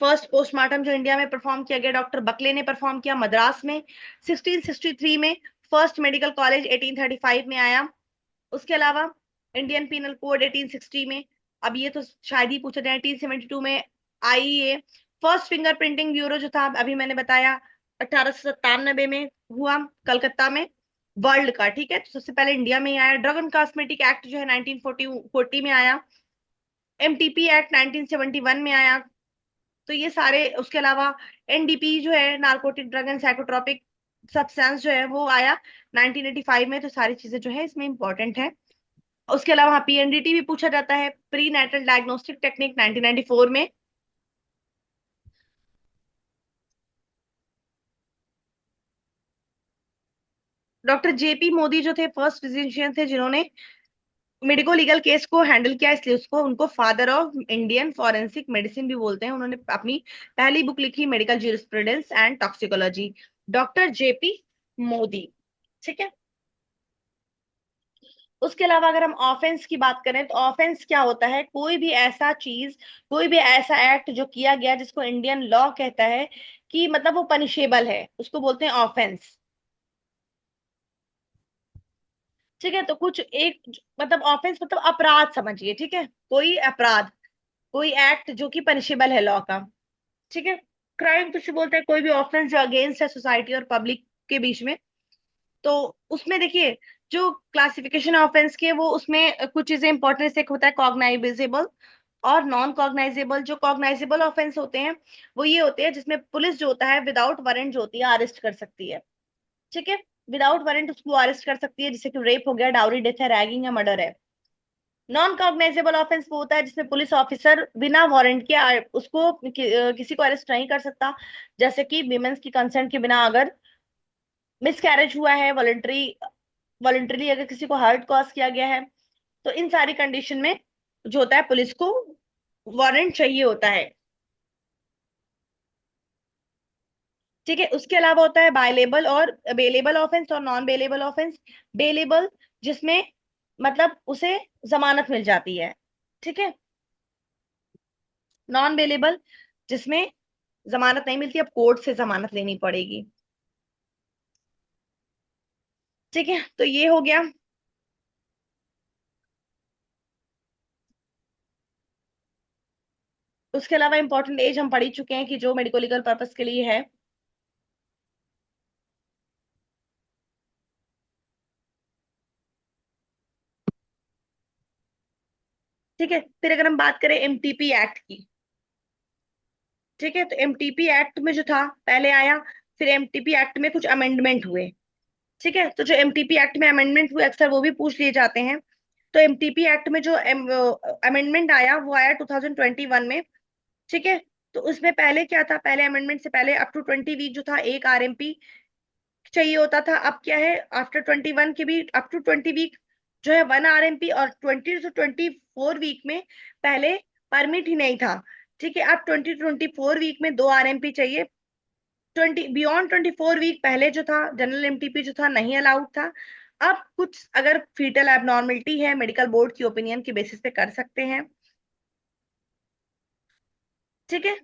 फर्स्ट पोस्टमार्टम जो इंडिया में परफॉर्म किया गया, डॉक्टर बकले ने परफॉर्म किया मद्रास में 1663 में। फर्स्ट मेडिकल कॉलेज 1835 में आया। उसके अलावा इंडियन पीनल कोड 1860 में। अब ये तो शायद ही पूछा जाए, 1872 में IEA. First finger printing bureau जो था अभी मैंने बताया 1897 में हुआ कलकत्ता में, वर्ल्ड का। ठीक है। तो सबसे पहले इंडिया में ही आया। ड्रग एंड कॉस्मेटिक एक्ट जो है 1940 में आया। एमटीपी एक्ट 1971 में आया। तो ये सारे, उसके अलावा एनडीपी जो है narcotic drug and psychotropic substance जो है वो आया 1985 में। तो सारी चीजें जो है इसमें इंपॉर्टेंट है। उसके अलावा पीएनडीटी भी पूछा जाता है, प्री नेटल डायग्नोस्टिक टेक्निक 1994 में। डॉक्टर जेपी मोदी जो थे फर्स्ट फिजिशियन थे जिन्होंने मेडिको लीगल केस को हैंडल किया, इसलिए उसको उनको father of Indian forensic medicine भी बोलते हैं। उन्होंने अपनी पहली बुक लिखी medical jurisprudence and toxicology, doctor JP Modi. ठीक है। उसके अलावा अगर हम ऑफेंस की बात करें तो ऑफेंस क्या होता है, कोई भी ऐसा चीज, कोई भी ऐसा एक्ट जो किया गया जिसको इंडियन लॉ कहता है कि मतलब वो पनिशेबल है, उसको बोलते हैं ऑफेंस। ठीक है। तो कुछ एक मतलब ऑफेंस मतलब अपराध समझिए। ठीक है, कोई अपराध, कोई एक्ट जो कि पनिशेबल है लॉ का। ठीक है। क्राइम कुछ बोलते हैं कोई भी ऑफेंस जो अगेंस्ट है सोसाइटी और पब्लिक के बीच में। तो उसमें देखिए जो क्लासिफिकेशन ऑफेंस के, वो उसमें कुछ चीजें इंपॉर्टेंट, एक होता है कॉग्नाइजेबल और नॉन कॉग्नाइजेबल। जो कॉग्नाइजेबल ऑफेंस होते हैं वो ये होते हैं जिसमें पुलिस जो होता है विदाउट वारंट जो होती है अरेस्ट कर सकती है। ठीक है, विदाउट वारंट उसको अरेस्ट कर सकती है, जैसे कि रेप हो गया, डाउरी डेथ है, रैगिंग या मर्डर है। नॉन कॉग्नाइजेबल ऑफेंस वो होता है जिसमें पुलिस ऑफिसर बिना वारंट के उसको किसी को अरेस्ट नहीं कर सकता, जैसे कि विमेंस की कंसेंट के बिना अगर मिसकैरेज हुआ है, वॉलंटरीली अगर किसी को हर्ट कॉज किया गया है, तो इन सारी कंडीशन में जो होता है पुलिस को वारंट चाहिए होता है। ठीक है। उसके अलावा होता है बायलेबल और बेलेबल ऑफेंस और नॉन बेलेबल ऑफेंस। बेलेबल जिसमें मतलब उसे जमानत मिल जाती है। ठीक है। नॉन बेलेबल जिसमें जमानत नहीं मिलती, अब कोर्ट से जमानत लेनी पड़ेगी। ठीक है, तो ये हो गया। उसके अलावा इंपॉर्टेंट एज हम पढ़ ही चुके हैं कि जो मेडिको लीगल पर्पस के लिए है। ठीक है, फिर अगर हम बात करें एमटीपी एक्ट की। ठीक है, तो एमटीपी एक्ट में जो था पहले आया, फिर एमटीपी एक्ट में कुछ अमेंडमेंट हुए। ठीक है, तो जो एमटीपी एक्ट में अमेंडमेंट हुए अक्सर वो भी पूछ लिए जाते हैं। तो एमटीपी एक्ट में जो अमेंडमेंट आया वो आया 2021 में। ठीक है। तो उसमें पहले क्या था, पहले अमेंडमेंट से पहले अप टू 20 वीक जो था एक आरएमपी चाहिए होता था। अब क्या है, आफ्टर 21 के भी अप टू 20 वीक जो है 1 आरएमपी, और 20 से 24 वीक में पहले परमिट ही नहीं था। ठीक है, अब 20 to 24 वीक में 2 आरएमपी चाहिए। 24 वीक पहले जो था जनरल एमटीपी जो था नहीं अलाउड था। अब कुछ अगर फीटल एबनॉर्मलिटी है मेडिकल बोर्ड की ओपिनियन के बेसिस पे कर सकते हैं। ठीक है।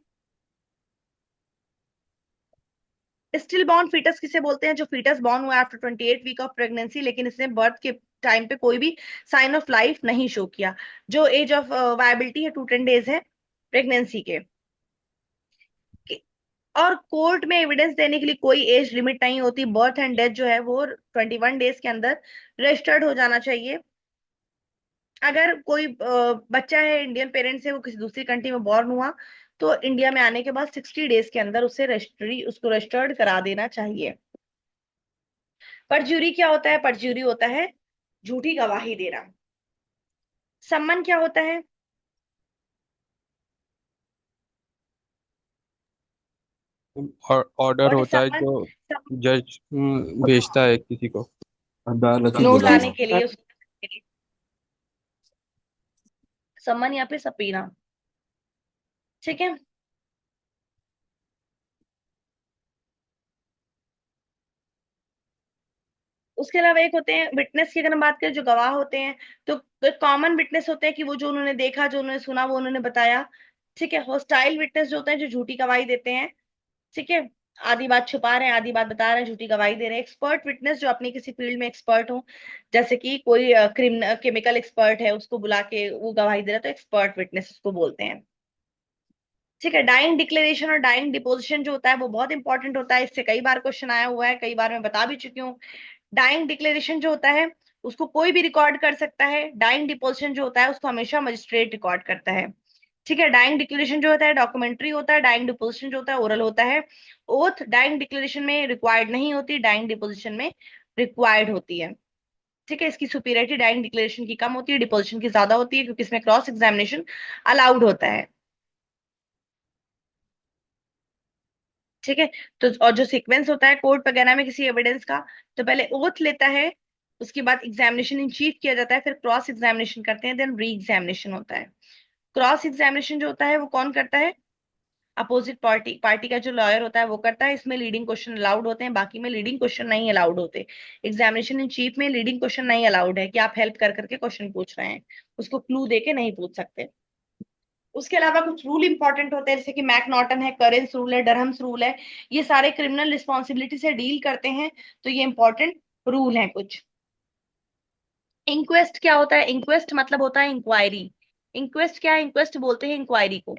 स्टिल बॉर्न फीटस किसे बोलते हैं, जो फीटस बॉर्न हुआ आफ्टर 28 वीक ऑफ प्रेगनेंसी, लेकिन इसने बर्थ के टाइम पे कोई भी साइन ऑफ लाइफ नहीं शो किया। जो एज ऑफ वायबिलिटी है 210 डेज है प्रेगनेंसी के। और कोर्ट में एविडेंस देने के लिए कोई एज लिमिट नहीं होती। बर्थ एंड डेथ जो है वो 21 डेज के अंदर रजिस्टर्ड हो जाना चाहिए। अगर कोई बच्चा है इंडियन पेरेंट्स से, वो किसी दूसरी कंट्री में बॉर्न हुआ, तो इंडिया में आने के बाद 60 डेज के अंदर उसको रजिस्टर्ड करा देना चाहिए। परज्यूरी क्या होता है, परज्यूरी होता है झूठी गवाही देना। सम्मन क्या होता है, ऑर्डर व्हाट इज होता है सम्मन? जो जज भेजता है किसी को अदालत में बुलाने नोटिस। बुलाना। के लिए सम्मन या फिर सबीना। ठीक है। उसके अलावा एक होते हैं विटनेस की, अगर हम बात करें जो गवाह होते हैं, तो कॉमन विटनेस होते हैं कि वो जो उन्होंने देखा, जो उन्होंने सुना, वो उन्होंने बताया। ठीक है। हॉस्टाइल विटनेस जो होते हैं जो झूठी गवाही देते हैं। ठीक है, आधी बात छुपा रहे हैं, आधी बात बता रहे हैं, झूठी गवाही दे रहे हैं। एक्सपर्ट विटनेस जो अपनी किसी फील्ड में एक्सपर्ट हो, जैसे कि कोई क्रिमिनल केमिकल एक्सपर्ट है, उसको बुला के वो गवाही दे रहा है, तो एक्सपर्ट विटनेस उसको बोलते हैं। ठीक है। डाइंग डिक्लेरेशन और डाइंग डिपोजिशन जो होता है वो बहुत इंपॉर्टेंट होता है, इससे कई बार क्वेश्चन आया हुआ है, कई बार मैं बता भी चुकी हूँ। डाइंग डिक्लेरेशन जो होता है उसको कोई भी रिकॉर्ड कर सकता है। डाइंग डिपोजिशन जो होता है उसको हमेशा मजिस्ट्रेट रिकॉर्ड करता है। ठीक है। डाइंग डिक्लेरेशन जो होता है डॉक्यूमेंट्री होता है, डाइंग डिपोजिशन जो होता है ओरल होता है। ओथ डाइंग डिक्लेरेशन में रिक्वायर्ड नहीं होती, डाइंग डिपोजिशन में रिक्वायर्ड होती है। ठीक है, इसकी सुपीरियरिटी डाइंग डिक्लेरेशन की कम होती है, डिपोजिशन की ज्यादा होती है, क्योंकि इसमें क्रॉस एग्जामिनेशन अलाउड होता है। ठीक है। तो और जो सीक्वेंस होता है कोर्ट वगैरह में किसी एविडेंस का, तो पहले ओथ लेता है, उसके बाद एग्जामिनेशन इन चीफ किया जाता है, फिर क्रॉस एग्जामिनेशन करते हैं, देन री एग्जामिनेशन होता है। क्रॉस एग्जामिनेशन जो होता है वो कौन करता है? अपोजिट पार्टी पार्टी का जो लॉयर होता है वो करता है। इसमें लीडिंग क्वेश्चन अलाउड होते हैं, बाकी में लीडिंग क्वेश्चन नहीं अलाउड होते। एग्जामिनेशन इन चीफ में लीडिंग क्वेश्चन नहीं अलाउड है कि आप हेल्प कर करके क्वेश्चन पूछ रहे हैं, उसको क्लू दे के नहीं पूछ सकते। उसके अलावा कुछ रूल इंपॉर्टेंट होते हैं, जैसे कि मैकनॉटन है, करेंस रूल है, डरहम्स रूल है, ये सारे क्रिमिनल रिस्पॉन्सिबिलिटी से डील करते हैं, तो ये इंपॉर्टेंट रूल है कुछ। इंक्वेस्ट क्या होता है? इंक्वेस्ट मतलब होता है इंक्वायरी। इंक्वेस्ट क्या है? इंक्वेस्ट बोलते हैं इंक्वायरी को।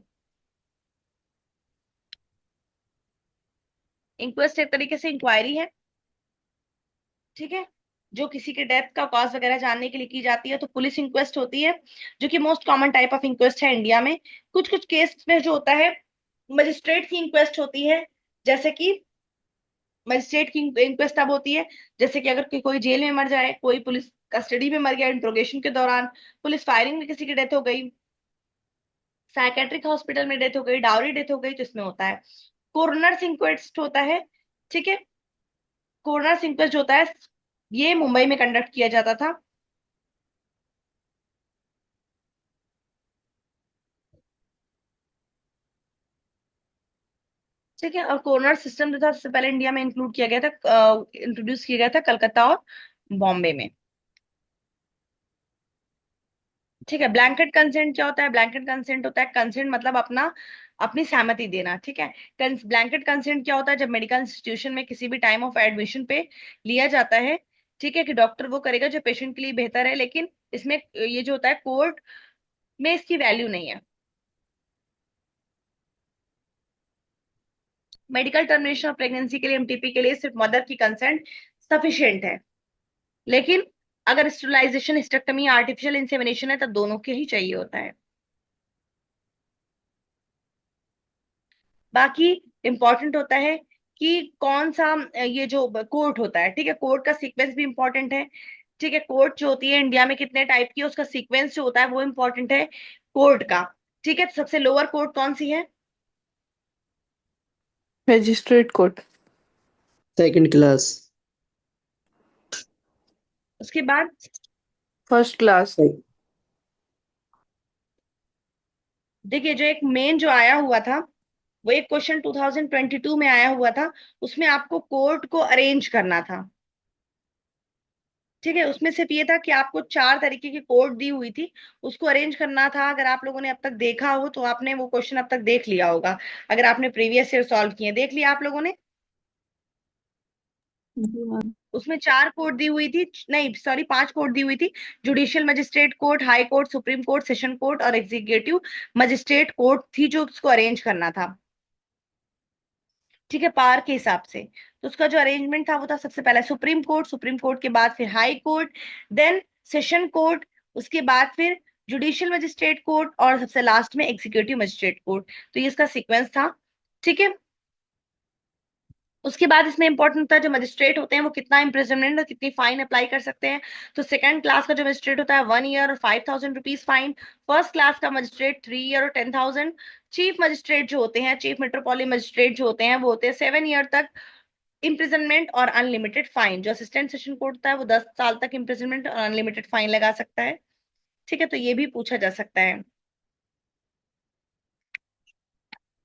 इंक्वेस्ट एक तरीके से इंक्वायरी है, ठीक है, जो किसी के डेथ का कॉज वगैरह जानने के लिए की जाती है। तो पुलिस इंक्वेस्ट होती है, जो कि most common type of inquest है इंडिया में। कुछ कुछ केस में जो होता है मजिस्ट्रेट की इंक्वेस्ट होती है, जैसे कि मजिस्ट्रेट की इंक्वेस्ट तब होती है जैसे कि अगर कोई जेल में मर जाए, कोई पुलिस कस्टडी में मर गया इंट्रोगेशन के दौरान, पुलिस फायरिंग में किसी की डेथ हो गई, साइकेट्रिक हॉस्पिटल में डेथ हो गई, डावरी डेथ हो गई, तो इसमें होता है कोरोनर्स इंक्वेस्ट होता है। ठीक है, कोरोनर्स इंक्वेस्ट होता है, ये मुंबई में कंडक्ट किया जाता था। ठीक है, और कोरोनर सिस्टम जो था सबसे पहले इंडिया में इंक्लूड किया गया था, इंट्रोड्यूस किया गया था कलकत्ता और बॉम्बे में। ठीक है, ब्लैंकेट कंसेंट क्या होता है? ब्लैंकेट कंसेंट होता है, कंसेंट मतलब अपना अपनी सहमति देना। ठीक है, ब्लैंकेट कंसेंट क्या होता है? जब मेडिकल इंस्टीट्यूशन में किसी भी टाइम ऑफ एडमिशन पे लिया जाता है, ठीक है, कि डॉक्टर वो करेगा जो पेशेंट के लिए बेहतर है, लेकिन इसमें ये जो होता है कोर्ट में इसकी वैल्यू नहीं है। मेडिकल टर्मिनेशन ऑफ प्रेगनेंसी के लिए, एमटीपी के लिए, सिर्फ मदर की कंसेंट सफिशियंट है, लेकिन अगर स्टेरिलाइजेशन, हिस्टेक्टमी, आर्टिफिशियल इंसेमिनेशन है, तब दोनों के ही चाहिए होता है। बाकी इंपॉर्टेंट होता है कि कौन सा ये जो कोर्ट होता है, ठीक है, कोर्ट का सीक्वेंस भी इंपॉर्टेंट है। ठीक है, कोर्ट जो होती है इंडिया में कितने टाइप की है, उसका सीक्वेंस जो होता है वो इंपॉर्टेंट है कोर्ट का। ठीक है, तो सबसे लोअर कोर्ट कौन सी है? Magistrate court. Second class. उसके बाद फर्स्ट क्लास। देखिए, जो एक मेन जो आया हुआ था, वो एक क्वेश्चन 2022 में आया हुआ था, उसमें आपको कोर्ट को अरेंज करना था। ठीक है, उसमें सिर्फ ये था कि आपको 4 तरीके की कोड दी हुई थी, उसको अरेंज करना था। अगर आप लोगों ने अब तक देखा हो तो आपने वो क्वेश्चन अब तक देख लिया होगा, अगर आपने प्रीवियस ईयर सॉल्व किए, देख लिया आप लोगों ने। उसमें 4 कोड दी हुई थी, नहीं सॉरी 5 कोड दी हुई थी। Judicial magistrate court, high court, supreme court, session court और एग्जीक्यूटिव मजिस्ट्रेट कोर्ट थी, जो उसको अरेंज करना था। ठीक है, पावर के हिसाब से। तो उसका जो अरेंजमेंट था वो था, सबसे पहले सुप्रीम कोर्ट, सुप्रीम कोर्ट के बाद फिर high court, then session court, उसके बाद फिर जुडिशियल मजिस्ट्रेट कोर्ट, और सबसे लास्ट में एग्जीक्यूटिव मजिस्ट्रेट कोर्ट। तो ये इसका सीक्वेंस था। ठीक है, उसके बाद इसमें इंपॉर्टेंट होता है जो मजिस्ट्रेट होते हैं वो कितना इम्प्रिजनमेंट और कितनी फाइन अप्लाई कर सकते हैं। तो सेकंड क्लास का जो मजिस्ट्रेट होता है 1 ईयर और 5,000 रुपीज फाइन। फर्स्ट क्लास का मजिस्ट्रेट 3 ईयर और 10,000। चीफ मजिस्ट्रेट जो होते हैं, चीफ मेट्रोपॉलिटन मजिस्ट्रेट जो होते हैं, वो होते हैं 7 ईयर तक इम्प्रिजनमेंट और अनलिमिटेड फाइन। जो असिस्टेंट सेशन कोर्ट होता है वो 10 साल तक इम्प्रिजनमेंट और अनलिमिटेड फाइन लगा सकता है। ठीक है, तो ये भी पूछा जा सकता है,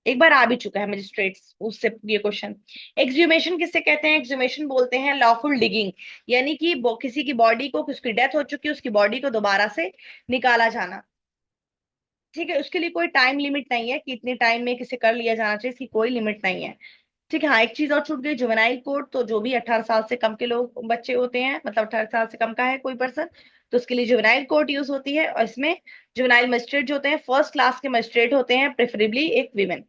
एक बार आ भी चुका है मजिस्ट्रेट्स उससे ये क्वेश्चन। एक्सह्यूमेशन किससे कहते हैं? एक्सह्यूमेशन बोलते हैं लॉफुल डिगिंग, यानी कि किसी की बॉडी को, उसकी डेथ हो चुकी है, उसकी बॉडी को दोबारा से निकाला जाना। ठीक है, उसके लिए कोई टाइम लिमिट नहीं है कि इतने टाइम में किसे कर लिया जाना चाहिए, इसकी कोई लिमिट नहीं है। ठीक है, हाँ एक चीज और छूट गई, जुवेनाइल कोर्ट, तो जो भी 18 साल से कम के लोग बच्चे होते हैं, मतलब 18 साल से कम का है कोई पर्सन, तो उसके लिए जुवेनाइल कोर्ट यूज होती है। और इसमें जुवेनाइल मजिस्ट्रेट जो होते हैं फर्स्ट क्लास के मजिस्ट्रेट होते हैं, प्रेफरेबली एक विमेन।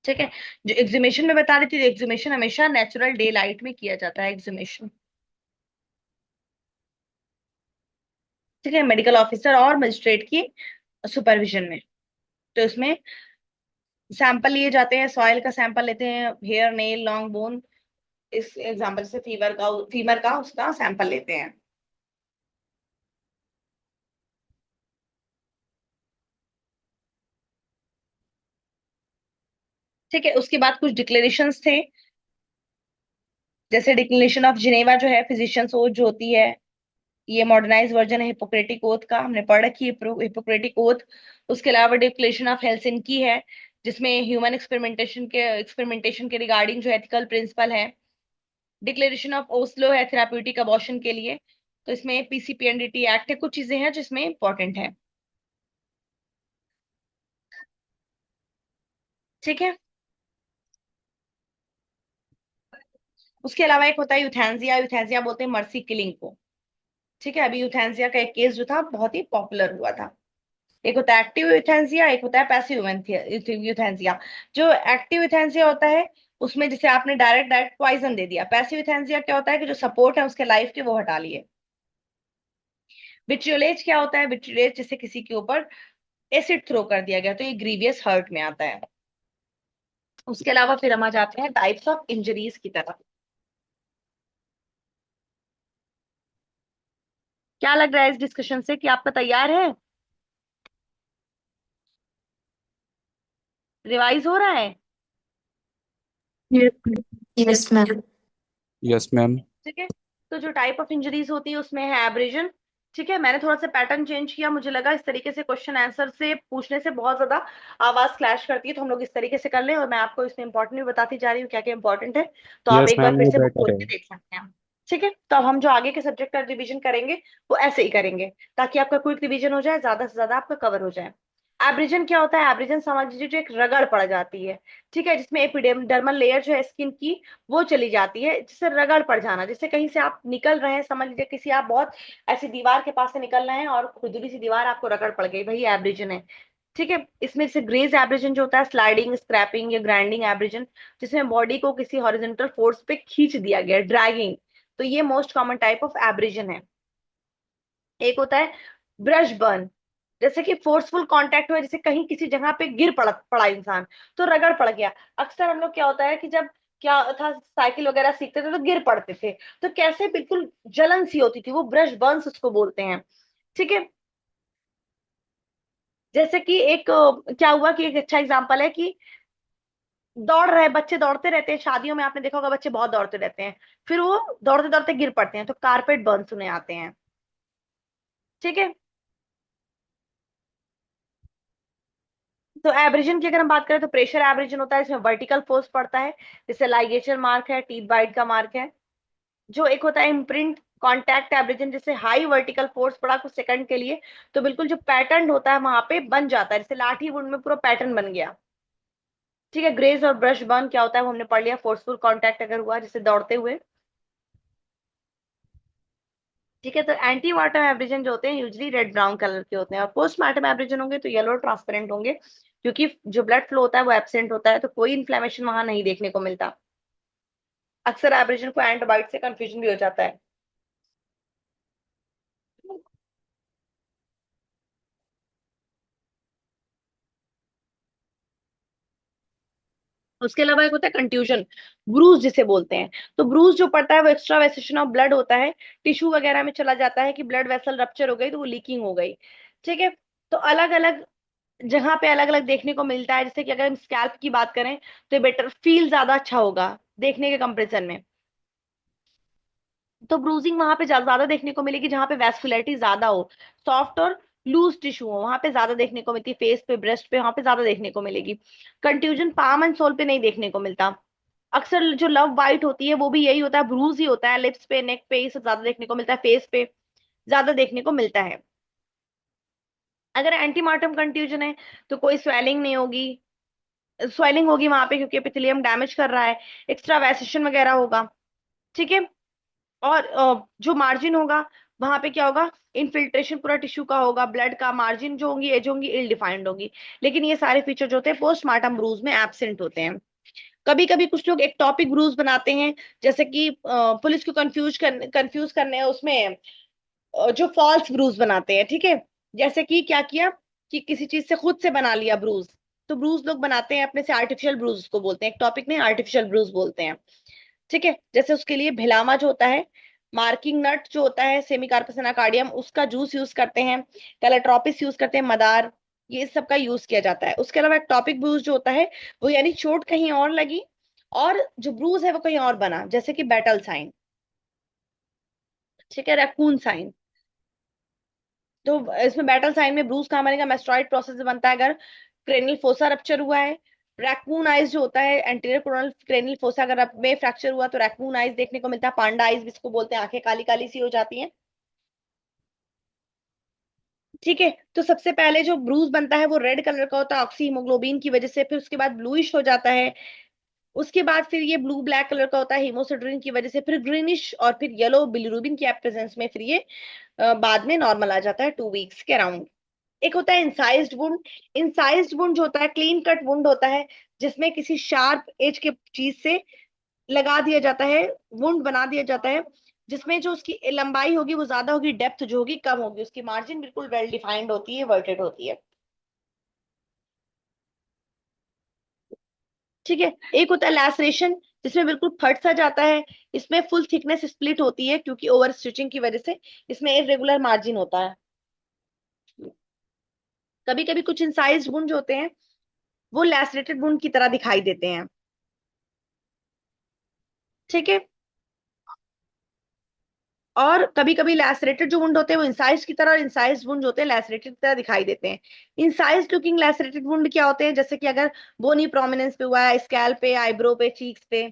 ठीक है, जो एग्जीमेशन में बता रही थी, एग्जीमेशन हमेशा नेचुरल डे लाइट में किया जाता है एग्जीमेशन। ठीक है, मेडिकल ऑफिसर और मजिस्ट्रेट की सुपरविजन में। तो इसमें सैंपल लिए जाते हैं, सॉइल का सैंपल लेते हैं, हेयर, नेल, लॉन्ग बोन, इस एग्जांपल से फीवर का उसका सैंपल लेते हैं। ठीक है, उसके बाद कुछ डिक्लेरेशंस थे, जैसे डिक्लेरेशन ऑफ जिनेवा जो है, फिजिशियंस ओथ जो होती है, ये मॉडर्नाइज वर्जन है हिपोक्रेटिक ओथ का, हमने पढ़ रखी है हिपोक्रेटिक ओथ। उसके अलावा डिक्लेरेशन ऑफ हेलसिंकी है, जिसमें ह्यूमन एक्सपेरिमेंटेशन के रिगार्डिंग जो एथिकल प्रिंसिपल है। डिक्लेरेशन ऑफ ओस्लो है थेराप्यूटिक अबॉर्शन के लिए। तो इसमें पीसीपीएनडीटी एक्ट है, कुछ चीजें हैं जिसमें इंपॉर्टेंट है। ठीक है, उसके अलावा एक होता है यूथैनेसिया। यूथैनेसिया बोलते हैं मर्सी किलिंग को। ठीक है, अभी यूथैनेसिया का एक केस जो था बहुत ही पॉपुलर हुआ था। एक होता है एक्टिव यूथैनेसिया, एक होता है पैसिव यूथैनेसिया। जो एक्टिव यूथैनेसिया होता है उसमें जैसे आपने डायरेक्ट डायरेक्ट पॉइजन दे दिया। पैसिव यूथैनेसिया क्या होता है कि जो सपोर्ट है उसके लाइफ के, वो हटा लिए। विट्रियोलेज क्या होता है? विट्रियोलेज जैसे किसी के ऊपर एसिड थ्रो कर दिया गया, तो ये ग्रीवियस हर्ट में आता है। उसके अलावा फिर हम आ जाते हैं टाइप्स ऑफ इंजरीज की तरफ। क्या लग रहा है इस डिस्कशन से कि आपका तैयार है, रिवाइज हो रहा है? Yes ma'am. Yes ma'am. ठीक है, तो जो टाइप ऑफ इंजरीज होती है उसमें है एब्रेजन। ठीक है, मैंने थोड़ा सा पैटर्न चेंज किया, मुझे लगा इस तरीके से क्वेश्चन आंसर से पूछने से बहुत ज्यादा आवाज क्लैश करती है, तो हम लोग इस तरीके से कर लें। और मैं आपको इसमें इंपॉर्टेंट भी बताती जा रही हूँ क्या क्या इंपॉर्टेंट है, तो आप यस एक बार मैम, फिर ये से बुक खोल बेटर है। के देख सकते हैं। ठीक है, तो अब हम जो आगे के सब्जेक्ट का रिवीजन करेंगे वो ऐसे ही करेंगे, ताकि आपका क्विक रिवीजन हो जाए, ज्यादा से ज्यादा आपका कवर हो जाए। एब्रिजन क्या होता है? एब्रिजन समझ लीजिए जो एक रगड़ पड़ जाती है। ठीक है, जिसमें एपिडर्मल लेयर जो है स्किन की, वो चली जाती है, जिससे रगड़ पड़ जाना। जैसे कहीं से आप निकल रहे हैं, समझ लीजिए किसी आप बहुत ऐसी दीवार के पास से निकल रहे हैं और खुरदुरी सी दीवार आपको रगड़ पड़ गई, वही एब्रिजन है। ठीक है, इसमें से ग्रेज एब्रिजन जो होता है, स्लाइडिंग, स्क्रैपिंग या ग्राइंडिंग एब्रिजन, जिसमें बॉडी को किसी हॉरिजॉन्टल फोर्स पे खींच दिया गया, ड्रैगिंग। तो ये मोस्ट कॉमन टाइप ऑफ एब्रिजन है। एक होता है ब्रश बर्न, जैसे कि फोर्सफुल कांटेक्ट हुआ, जैसे कहीं किसी जगह पे गिर पड़ा इंसान, तो रगड़ पड़ गया। अक्सर हम लोग क्या होता है कि जब क्या था, साइकिल वगैरह सीखते थे तो गिर पड़ते थे, तो कैसे बिल्कुल जलन सी होती थी, वो ब्रश बर्न्स उसको बोलते हैं। ठीक है, जैसे कि एक क्या हुआ कि एक अच्छा एग्जांपल है कि दौड़ रहे बच्चे, दौड़ते रहते हैं, शादियों में आपने देखा होगा बच्चे बहुत दौड़ते रहते हैं, फिर वो दौड़ते दौड़ते गिर पड़ते हैं, तो कारपेट बर्न सुने आते हैं। ठीक है, तो एब्रिजन की अगर हम बात करें तो प्रेशर एब्रिजन होता है, इसमें वर्टिकल फोर्स पड़ता है, जैसे लाइगेचर मार्क है, टीथ बाइट का मार्क है। जो एक होता है इम्प्रिंट कॉन्टैक्ट एब्रिजन, जैसे हाई वर्टिकल फोर्स पड़ा कुछ सेकंड के लिए, तो बिल्कुल जो पैटर्न होता है वहां पे बन जाता है, जैसे लाठी वुड में पूरा पैटर्न बन गया। ठीक है, ग्रेज और ब्रश बर्न क्या होता है वो हमने पढ़ लिया, फोर्सफुल कॉन्टैक्ट अगर हुआ जैसे दौड़ते हुए। ठीक है, तो एंटी मार्टम एब्रिजन जो होते हैं यूजली रेड ब्राउन कलर के होते हैं, और पोस्ट मार्टम एब्रिजन होंगे तो येलो ट्रांसपेरेंट होंगे, क्योंकि जो ब्लड फ्लो होता है वो एब्सेंट होता है, तो कोई इन्फ्लेमेशन वहां नहीं देखने को मिलता। अक्सर एब्रिजन को एंटीबाइट से कंफ्यूजन भी हो जाता है। उसके अलावा एक होता है कंट्यूजन, ब्रूज जिसे बोलते हैं। तो ब्रूज जो पड़ता है वो एक्स्ट्रा वेसेशन ऑफ ब्लड होता है, टिश्यू वगैरह में चला जाता है कि ब्लड वेसल रप्चर हो गई तो वो लीकिंग हो गई। ठीक है, तो अलग अलग जहां पे अलग अलग देखने को मिलता है, जैसे कि अगर हम स्कैल्प की बात करें तो बेटर फील ज्यादा अच्छा होगा देखने के कंपेरिजन में। तो ब्रूजिंग वहां पे ज्यादा देखने को मिलेगी जहां पे वैस्कुलरिटी ज्यादा हो, सॉफ्ट और लूज टिश्यू हो, वहां पे ज्यादा देखने को मिलती है, फेस पे, ब्रेस्ट पे, वहां पे ज्यादा देखने को मिलेगी। कंट्यूजन पाम एंड सोल पे नहीं देखने को मिलता। अक्सर जो लव बाइट होती है वो भी यही होता है, ब्रूज ही होता है, लिप्स पे, नेक पे, ये सब ज्यादा देखने को मिलता है, फेस पे ज्यादा देखने को मिलता है। अगर एंटीमार्टम कंट्यूजन है तो कोई स्वेलिंग नहीं होगी, स्वेलिंग होगी वहां पे क्योंकि एपिथेलियम डैमेज कर रहा है, एक्स्ट्रा वैसेशन वगैरह होगा। ठीक है, और जो मार्जिन होगा वहां पे क्या होगा, इनफिल्ट्रेशन पूरा टिश्यू का होगा, ब्लड का मार्जिन जो होंगी, एज होंगी, इल डिफाइंड होगी। लेकिन ये सारे फीचर जो होते हैं पोस्टमार्टम ब्रूज में एब्सेंट होते हैं। कभी कभी कुछ लोग एक टॉपिक ब्रूज बनाते हैं, जैसे कि पुलिस को कंफ्यूज करने उसमें जो फॉल्स ब्रूज बनाते हैं। ठीक है, जैसे कि क्या किया कि किसी चीज से खुद से बना लिया ब्रूज, तो ब्रूज लोग बनाते हैं अपने से, आर्टिफिशियल ब्रूज को बोलते हैं, एक टॉपिक में आर्टिफिशियल ब्रूज बोलते हैं। ठीक है, जैसे उसके लिए भिलामा जो होता है, मार्किंग नट जो होता है, सेमिकार्पस एनाकार्डियम, उसका जूस यूज करते हैं, कैलेट्रोपिस यूज करते हैं, मदार, ये इस सब का यूज किया जाता है। उसके अलावा टॉपिक ब्रूज जो होता है वो यानी चोट कहीं और लगी और जो ब्रूज है वो कहीं और बना, जैसे कि बैटल साइन, ठीक है, रैकून साइन। तो इसमें बैटल साइन में ब्रूज कहाँ बनेगा, मेस्टॉइड प्रोसेस से बनता है अगर क्रेनियल फोसा रप्चर हुआ है। रैकून आइज जो होता है, एंटीरियर कोरोनल क्रेनियल फोसा अगर में फ्रैक्चर हुआ तो रैकून आइज देखने को मिलता है। पांडा आइज जिसको बोलते हैं, आंखें काली काली सी हो जाती हैं, ठीक है। तो सबसे पहले जो ब्रूज बनता है वो रेड कलर का होता है ऑक्सी हीमोग्लोबिन की वजह से, फिर उसके बाद ब्लूइश हो जाता है, उसके बाद फिर ये ब्लू ब्लैक कलर का होता है हीमोसिड्रिन की वजह से, फिर ग्रीनिश और फिर येलो बिलिरुबिन की प्रेजेंस में फिर ये बाद में नॉर्मल आ जाता है 2 वीक्स के अराउंड। एक होता है इंसाइज्ड वुंड। इंसाइज्ड वुंड जो होता है क्लीन कट वुंड होता है, जिसमें किसी शार्प एज के चीज से लगा दिया जाता है, वुंड बना दिया जाता है, जिसमें जो उसकी लंबाई होगी वो ज्यादा होगी, डेप्थ जो होगी कम होगी, उसकी मार्जिन बिल्कुल वेल डिफाइंड होती है, वर्टेड होती है, ठीक है। एक होता है लैसरेशन, जिसमें बिल्कुल फट सा जाता है, इसमें फुल थिकनेस स्प्लिट होती है क्योंकि ओवर स्टिचिंग की वजह से इसमें इरेगुलर मार्जिन होता है। कभी कभी कुछ इंसाइज्ड वुंड जो होते हैं वो लैसरेटेड वुंड की तरह दिखाई देते हैं, ठीक है। और कभी कभी लैसरेटेड जो वुंड होते हैं वो इंसाइज की तरह, और इंसाइज वुंड जो होते हैं लैसरेटेड की तरह दिखाई देते हैं। इंसाइज लुकिंग लैसरेटेड वुंड क्या होते हैं, जैसे कि अगर बोनी प्रोमिनेंस पे हुआ है, स्कैल्प पे, आईब्रो पे, चीक्स पे,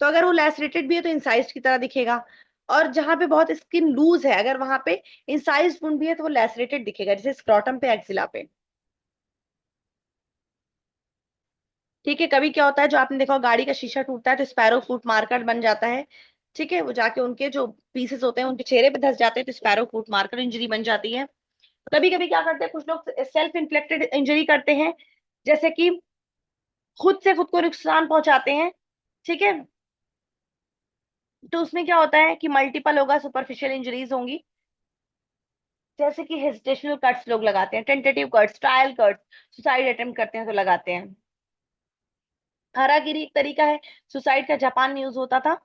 तो अगर वो लैसरेटेड भी है तो इंसाइज की तरह दिखेगा। और जहां पे बहुत स्किन लूज है, अगर वहां पे इंसाइज वुंड भी है तो वो लैसरेटेड दिखेगा, जैसे स्क्रॉटम पे, एक्सिला पे, ठीक है। कभी क्या होता है, जो आपने देखा होगा, गाड़ी का शीशा टूटता है तो स्पैरो फुट मार्कर बन जाता है, ठीक है, वो जाके उनके जो पीसेस होते हैं उनके चेहरे पे धस जाते हैं तो स्पैरो फुट मार्कर इंजरी बन जाती है। कभी कभी क्या करते हैं कुछ लोग, सेल्फ इन्फ्लिक्टेड इंजरी करते हैं, जैसे कि खुद से खुद को नुकसान पहुंचाते हैं, ठीक है। तो उसमें क्या होता है कि मल्टीपल होगा, सुपरफिशियल इंजरीज होंगी, जैसे कि हेजिटेशनल कट्स लोग लगाते हैं, tentative cuts, trial cuts, suicide attempt करते हैं तो लगाते हैं। हारागिरी एक तरीका है सुसाइड का, जापान में यूज होता था,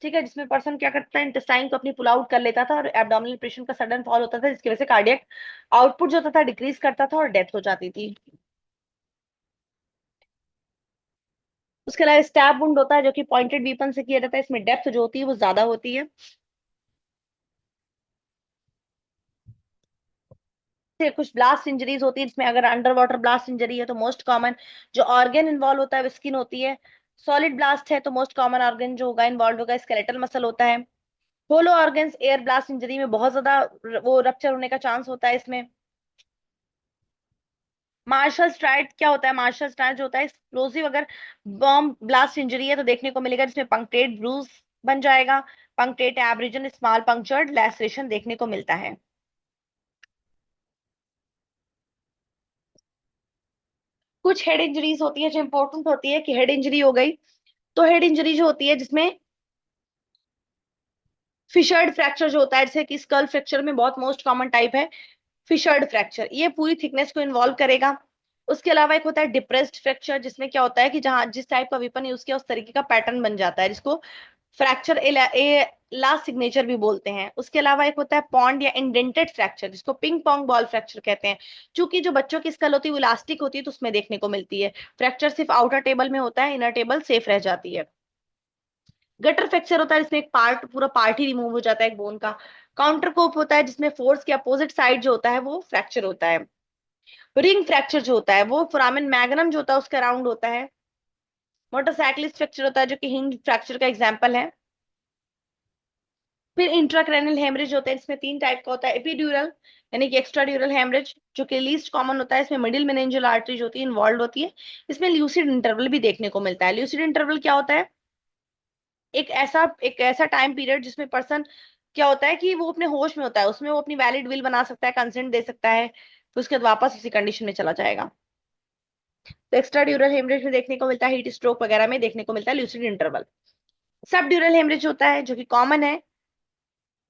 ठीक है, जिसमें पर्सन क्या करता है, इंटेस्टाइन को अपनी पुल आउट कर लेता था और एब्डोमिनल प्रेशर का सडन फॉल होता था, जिसकी वजह से कार्डियक आउटपुट जो होता था डिक्रीज करता था और डेथ हो जाती थी। उसके अलावा स्टैब वुंड होता है जो कि पॉइंटेड वीपन से किया जाता है, इसमें डेप्थ जो होती है वो ज्यादा होती है। फिर कुछ ब्लास्ट इंजरीज होती है, जिसमें अगर अंडर वाटर ब्लास्ट इंजरी है तो मोस्ट कॉमन जो ऑर्गन इन्वॉल्व होता है वो स्किन होती है। सॉलिड ब्लास्ट है तो मोस्ट कॉमन ऑर्गन जो होगा इन्वॉल्व होगा स्केलेटल मसल होता है। होलो ऑर्गन्स एयर ब्लास्ट इंजरी में बहुत ज्यादा वो रप्चर होने का चांस होता है इसमें। मार्शल स्ट्राइक क्या होता है, मार्शल स्ट्राइक जो होता है एक्सप्लोसिव अगर बॉम्ब ब्लास्ट इंजरी है तो देखने को मिलेगा, जिसमें पंक्टेड ब्रूज बन जाएगा, पंक्टेट एब्रिजन स्मॉल पंक्चर्ड लैसरेशन देखने को मिलता है। कुछ हेड इंजरीज होती है जो इंपॉर्टेंट होती है, कि हेड इंजरी हो गई तो हेड इंजरी जो होती है जिसमें फिशर्ड फ्रैक्चर जो होता है, जैसे कि स्कल फ्रैक्चर में बहुत मोस्ट कॉमन टाइप है फिशर्ड फ्रैक्चर, ये पूरी थिकनेस को इन्वॉल्व करेगा। उसके अलावा एक होता है डिप्रेस्ड फ्रैक्चर, जिसमें क्या होता है कि जहां जिस टाइप का वेपन यूज किया उस तरीके का पैटर्न बन जाता है, जिसको फ्रैक्चर ए लास्ट सिग्नेचर भी बोलते हैं। उसके अलावा एक होता है पॉन्ड या इंडेंटेड फ्रैक्चर, जिसको पिंग पोंग बॉल फ्रैक्चर कहते हैं। क्योंकि जो बच्चों की स्कल होती है वो इलास्टिक होती है तो उसमें देखने को मिलती है, फ्रैक्चर सिर्फ आउटर टेबल में होता है, इनर टेबल सेफ रह जाती है। गटर फ्रैक्चर होता है जिसमें एक पार्ट, पूरा पार्ट ही रिमूव हो जाता है एक बोन का। काउंटर कोप होता है जिसमें फोर्स के अपोजिट साइड जो होता है वो फ्रैक्चर होता है। रिंग फ्रैक्चर जो होता है वो फोरामेन मैग्नम जो होता है उसके अराउंड होता है। मोटरसाइक्लिस्ट फ्रैक्चर होता है जो कि हिंज फ्रैक्चर का एग्जांपल है। फिर इंट्राक्रैनियल हेमरेज होता है, इसमें 3 टाइप का होता है, एपिड्यूरल यानी कि एक्स्ट्रा ड्यूरल हेमरेज जो कि लीस्ट कॉमन होता है, इसमें मिडिल मेनिंजियल आर्टरी जो होती है इन्वॉल्व होती है। इसमें ल्यूसिड इंटरवल भी देखने को मिलता है। ल्यूसिड इंटरवल क्या होता है, एक ऐसा टाइम पीरियड जिसमें पर्सन क्या होता है कि वो अपने होश में होता है, उसमें वो अपनी वैलिड विल बना सकता है, कंसेंट दे सकता है, तो उसके बाद वापस उसी कंडीशन में चला जाएगा। तो एक्स्ट्रा ड्यूरल हेमरेज में देखने को मिलता है, हीट स्ट्रोक वगैरह में देखने को मिलता है लूसिड इंटरवल। सब ड्यूरल हेमरेज होता है जो कि कॉमन है,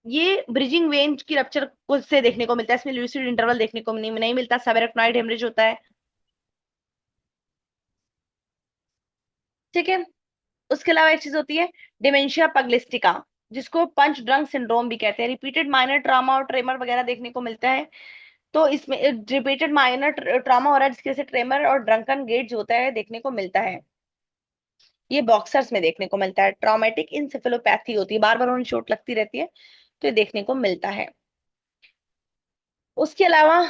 ये ब्रिजिंग वेन की रप्चर को से देखने को मिलता है, इसमें लूसिड इंटरवल देखने को नहीं मिलता। सब एरेक्नॉइड हेमरेज होता है, ठीक है। उसके अलावा एक चीज होती है डिमेंशिया पगलिस्टिका, जिसको पंच ड्रंक सिंड्रोम भी कहते हैं। रिपीटेड माइनर ट्रामा और ट्रेमर वगैरह देखने को मिलता है, तो इसमें रिपीटेड माइनर ट्रॉमा हो रहा है जिसकी वजह से ट्रेमर और ड्रंकन गेट जो होता है देखने को मिलता है। ये बॉक्सर्स में देखने को मिलता है। ट्रॉमेटिक इंसेफेलोपैथी होती है, बार बार उन्हें चोट लगती रहती है, तो ये देखने को मिलता है। उसके अलावा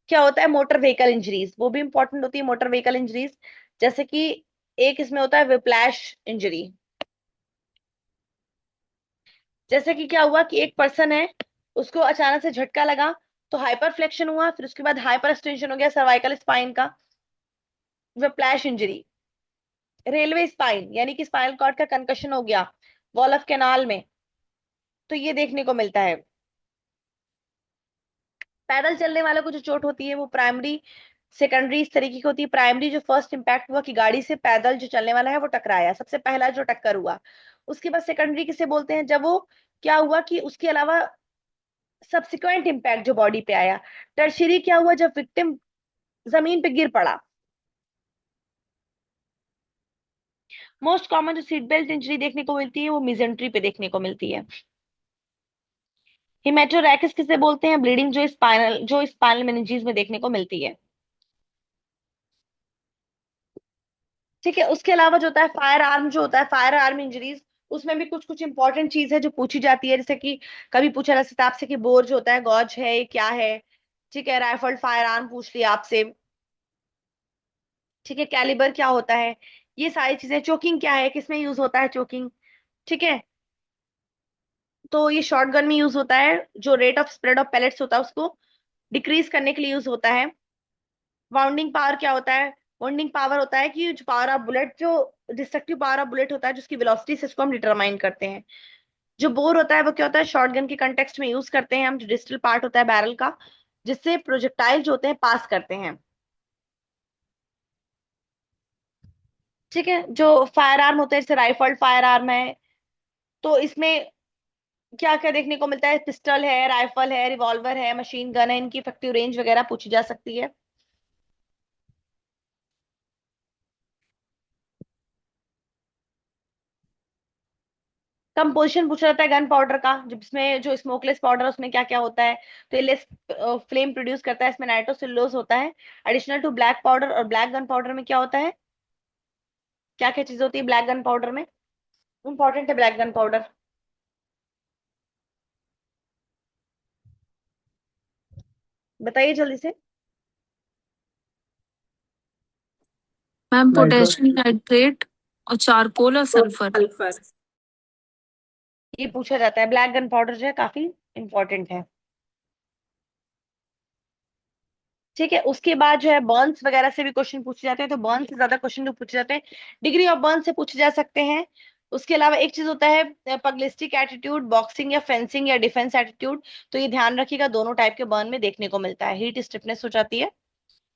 क्या होता है, मोटर व्हीकल इंजरीज, वो भी इंपॉर्टेंट होती है मोटर व्हीकल इंजरीज। जैसे कि एक इसमें होता है विप्लैश इंजरी। जैसे कि क्या हुआ कि एक पर्सन है, उसको अचानक से झटका लगा, तो हाइपर फ्लेक्शन हुआ, फिर उसके बाद हाइपर एक्सटेंशन हो गया सर्वाइकल स्पाइन का, विप्लैश इंजरी। रेलवे स्पाइन यानी कि स्पाइनल कॉर्ड का कंकशन हो गया वॉल ऑफ कैनाल में, तो ये देखने को मिलता है। पैदल चलने वालों को जो चोट होती है वो प्राइमरी सेकेंडरी इस तरीके की होती है। प्राइमरी जो फर्स्ट इंपैक्ट हुआ कि गाड़ी से पैदल जो चलने वाला है वो टकराया, सबसे पहला जो टक्कर हुआ। उसके बाद सेकेंडरी किसे बोलते हैं, जब वो क्या हुआ कि उसके अलावा सब्सिक्वेंट इंपैक्ट जो बॉडी पे आया। टर्शियरी क्या हुआ, जब विक्टिम जमीन पे गिर पड़ा। मोस्ट कॉमन जो सीट बेल्ट इंजरी देखने को मिलती है वो मिजेंट्री पे देखने को मिलती है। हिमेटोरैकिस किसे बोलते हैं, ब्लीडिंग जो स्पाइनल मेनिंजेस में देखने को मिलती है। ठीक है, उसके अलावा जो होता है फायर आर्म, जो होता है फायर आर्म इंजरीज, उसमें भी कुछ कुछ इंपॉर्टेंट चीज है जो पूछी जाती है। जैसे कि कभी पूछा जा सकता है आपसे कि बोर जो होता है गॉज है ये क्या है। ठीक है, राइफल फायर आर्म पूछ लिया आपसे। ठीक है, कैलिबर क्या होता है, ये सारी चीजें। चोकिंग क्या है, किसमें यूज होता है चोकिंग। ठीक है, तो ये शॉर्ट गन में यूज होता है, जो rate of spread of pellets होता है उसको डिक्रीज करने के लिए यूज होता है। वाउंडिंग पावर क्या होता है, वाउंडिंग पावर होता है कि जो पावर ऑफ बुलेट, जो डिस्ट्रक्टिव पावर ऑफ बुलेट होता है जिसकी वेलोसिटी से इसको हम डिटरमाइन करते हैं। जो बोर होता है वो क्या होता है, शॉटगन के कंटेक्स्ट में यूज करते हैं हम, जो डिस्टल पार्ट होता है बैरल का, जिससे प्रोजेक्टाइल जो होते हैं पास करते हैं। ठीक है, जो फायर आर्म होता है जैसे राइफल्ड फायर आर्म है, तो इसमें क्या क्या देखने को मिलता है, पिस्टल है, राइफल है, रिवॉल्वर है, मशीन गन है, इनकी इफेक्टिव रेंज वगैरह पूछी जा सकती है। कंपोजिशन पूछा जाता है गन पाउडर का, जिसमें जो स्मोकलेस पाउडर है उसमें क्या क्या होता है, तो ये लेस फ्लेम प्रोड्यूस करता है, इसमें नाइट्रोसेलुलोज होता है एडिशनल टू ब्लैक पाउडर। और ब्लैक गन पाउडर में क्या होता है, क्या क्या चीज होती है ब्लैक गन पाउडर में, इंपॉर्टेंट है ब्लैक गन पाउडर, बताइए जल्दी से। मैम नाइट्रो पोटेशियम नाइट्रेट और चारकोल और सल्फर। ये पूछा जाता है, ब्लैक गन पाउडर जो है काफी इंपॉर्टेंट है। ठीक है, उसके बाद जो है बर्न्स वगैरह से भी क्वेश्चन पूछे जाते हैं, तो बर्न से ज्यादा क्वेश्चन जो पूछे जाते हैं डिग्री ऑफ बर्न से पूछे जा सकते हैं। उसके अलावा एक चीज होता है पगलिस्टिक एटीट्यूड, बॉक्सिंग या फेंसिंग या डिफेंस एटीट्यूड, तो ये ध्यान रखिएगा दोनों टाइप के बर्न में देखने को मिलता है। हीट स्टिफनेस हो जाती है,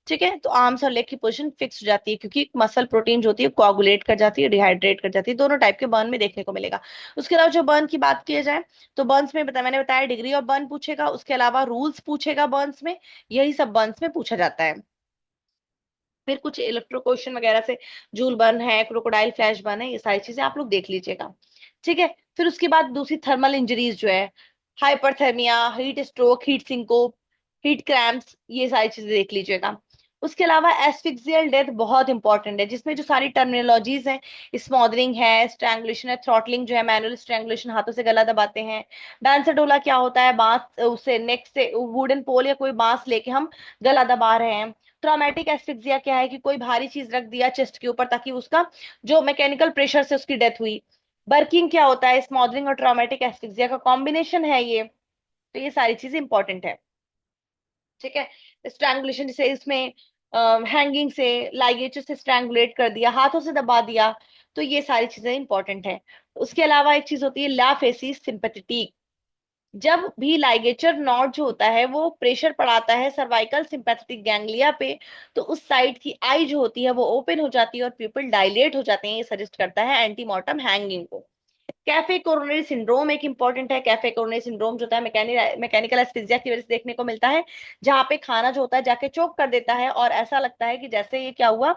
ठीक है, तो आर्म्स और लेग की पोजीशन फिक्स हो जाती है क्योंकि मसल प्रोटीन जो होती है कोआगुलेट कर जाती है, डिहाइड्रेट कर जाती है, दोनों टाइप के बर्न में देखने को मिलेगा। उसके अलावा जो बर्न की बात की जाए तो बर्न्स में मैंने बताया डिग्री ऑफ बर्न पूछेगा, उसके अलावा रूल्स पूछेगा बर्न्स में, यही सब बर्न्स में पूछा जाता है। फिर कुछ इलेक्ट्रो क्वेश्चन वगैरह से जूल बर्न है, क्रोकोडाइल फ्लैश बर्न है, ये सारी चीजें आप लोग देख लीजिएगा। ठीक है, फिर उसके बाद दूसरी थर्मल इंजरीज जो है, hyperthermia, heat stroke, heat syncope, heat cramps, ये सारी चीजें देख लीजिएगा। उसके अलावा एस्फिक्सियल डेथ बहुत इंपॉर्टेंट है, जिसमें जो सारी टर्मिनोलॉजीज हैं, स्मॉदरिंग है, स्ट्रैंगुलेशन है, थ्रॉटलिंग जो है मैनुअल स्ट्रैंगुलेशन डांसर हाथों से गला दबाते हैं, डांसर क्या होता है, बांस उसे नेक से वुडन पोल या कोई बांस लेके हम गला दबा रहे हैं। ट्रॉमेटिक एस्फिक्सिया क्या है कि कोई भारी चीज रख दिया चेस्ट के ऊपर ताकि उसका जो मैकेनिकल प्रेशर से उसकी डेथ हुई। बर्किंग क्या होता है, स्मॉदरिंग और ट्रॉमेटिक एस्फिक्सिया का कॉम्बिनेशन है ये, तो ये सारी चीजें इंपॉर्टेंट है। ठीक है, स्ट्रैंगुलेशन जैसे इसमें हैंगिंग से, लाइगेचर से स्ट्रैंगुलेट कर दिया, हाथों से दबा दिया, तो ये सारी चीजें इंपॉर्टेंट है। उसके अलावा एक चीज होती है ला फेसिस सिंपैथेटिक, जब भी लाइगेचर नॉड जो होता है वो प्रेशर पड़ाता है सर्वाइकल सिंपैथेटिक गैंग्लिया पे, तो उस साइड की आई जो होती है वो ओपन हो जाती है और पीपल डायलेट हो जाते हैं, ये सजेस्ट करता है एंटीमॉर्टम हैंगिंग को। कैफे कोरोनरी सिंड्रोम एक इंपॉर्टेंट है। कैफे कोरोनरी सिंड्रोम जो होता है मैकेनिकल एस्फिक्सिया की वजह से देखने को मिलता है, जहाँ पे खाना जो होता है जाके चोक कर देता है और ऐसा लगता है कि जैसे ये क्या हुआ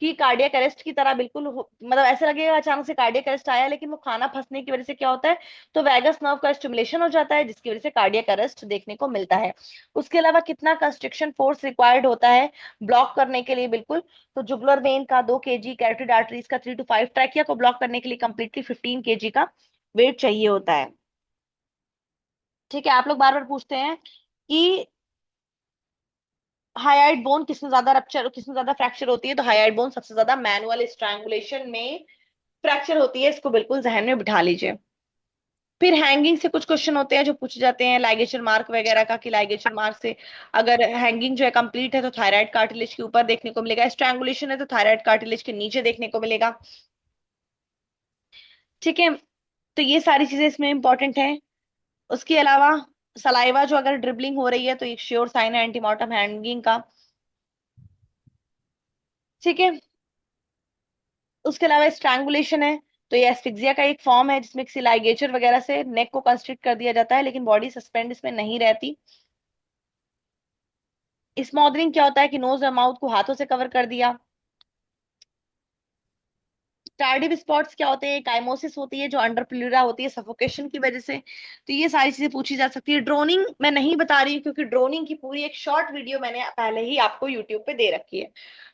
कि कार्डियक अरेस्ट की तरह बिल्कुल मतलब ऐसे लगेगा अचानक से कार्डियक अरेस्ट आया, लेकिन वो खाना फंसने की वजह से क्या होता है, तो वैगस नर्व का स्टिमुलेशन हो जाता है, जिसकी वजह से कार्डियक अरेस्ट देखने को मिलता है। उसके अलावा कितना कंस्ट्रिक्शन फोर्स रिक्वायर्ड होता है ब्लॉक करने के लिए, बिल्कुल, तो जुगुलर वेन का 2 kg, कैरोटिड आर्टरीज का 3 to 5, ट्रैकिया को ब्लॉक करने के लिए कंप्लीटली 15 kg का वेट चाहिए होता है। ठीक है, आप लोग बार बार पूछते हैं कि हाइड बोन किसमें ज्यादा रप्चर, किसमें ज्यादा फ्रैक्चर होती है, तो हाइड बोन सबसे ज्यादा मैनुअल स्ट्रैंगुलेशन में फ्रैक्चर होती है, इसको बिल्कुल जहन में बिठा लीजिए। फिर हैंगिंग से कुछ क्वेश्चन होते हैं जो पूछे जाते हैं लाइगेशन मार्क वगैरह का, कि लाइगेशन मार्क से अगर हैंगिंग जो है कंप्लीट है तो थायराइड कार्टिलेज के ऊपर देखने को मिलेगा, स्ट्रैंगुलेशन है तो थायराइड कार्टिलेज के नीचे देखने को मिलेगा। ठीक है, तो ये सारी चीजें इसमें इंपॉर्टेंट है। उसके अलावा सलाइवा जो अगर ड्रिबलिंग हो रही है तो एक श्योर साइन है एंटीमॉर्टम हैंगिंग का। ठीक है, उसके अलावा स्ट्रैंगुलेशन है तो ये एस्फिक्सिया का एक फॉर्म है जिसमें किसी लाइगेचर वगैरह से नेक को कंस्ट्रिक्ट कर दिया जाता है, लेकिन बॉडी सस्पेंड इसमें नहीं रहती। स्मॉदरिंग क्या होता है कि नोज और माउथ को हाथों से कवर कर दिया। टार्डिव स्पॉट्स क्या होते हैं, काइमोसिस होती है जो अंडर प्लूरा होती है सफोकेशन की वजह से। तो ये सारी चीजें पूछी जा सकती है। ड्रोनिंग मैं नहीं बता रही हूँ क्योंकि ड्रोनिंग की पूरी एक शॉर्ट वीडियो मैंने पहले ही आपको यूट्यूब पे दे रखी है,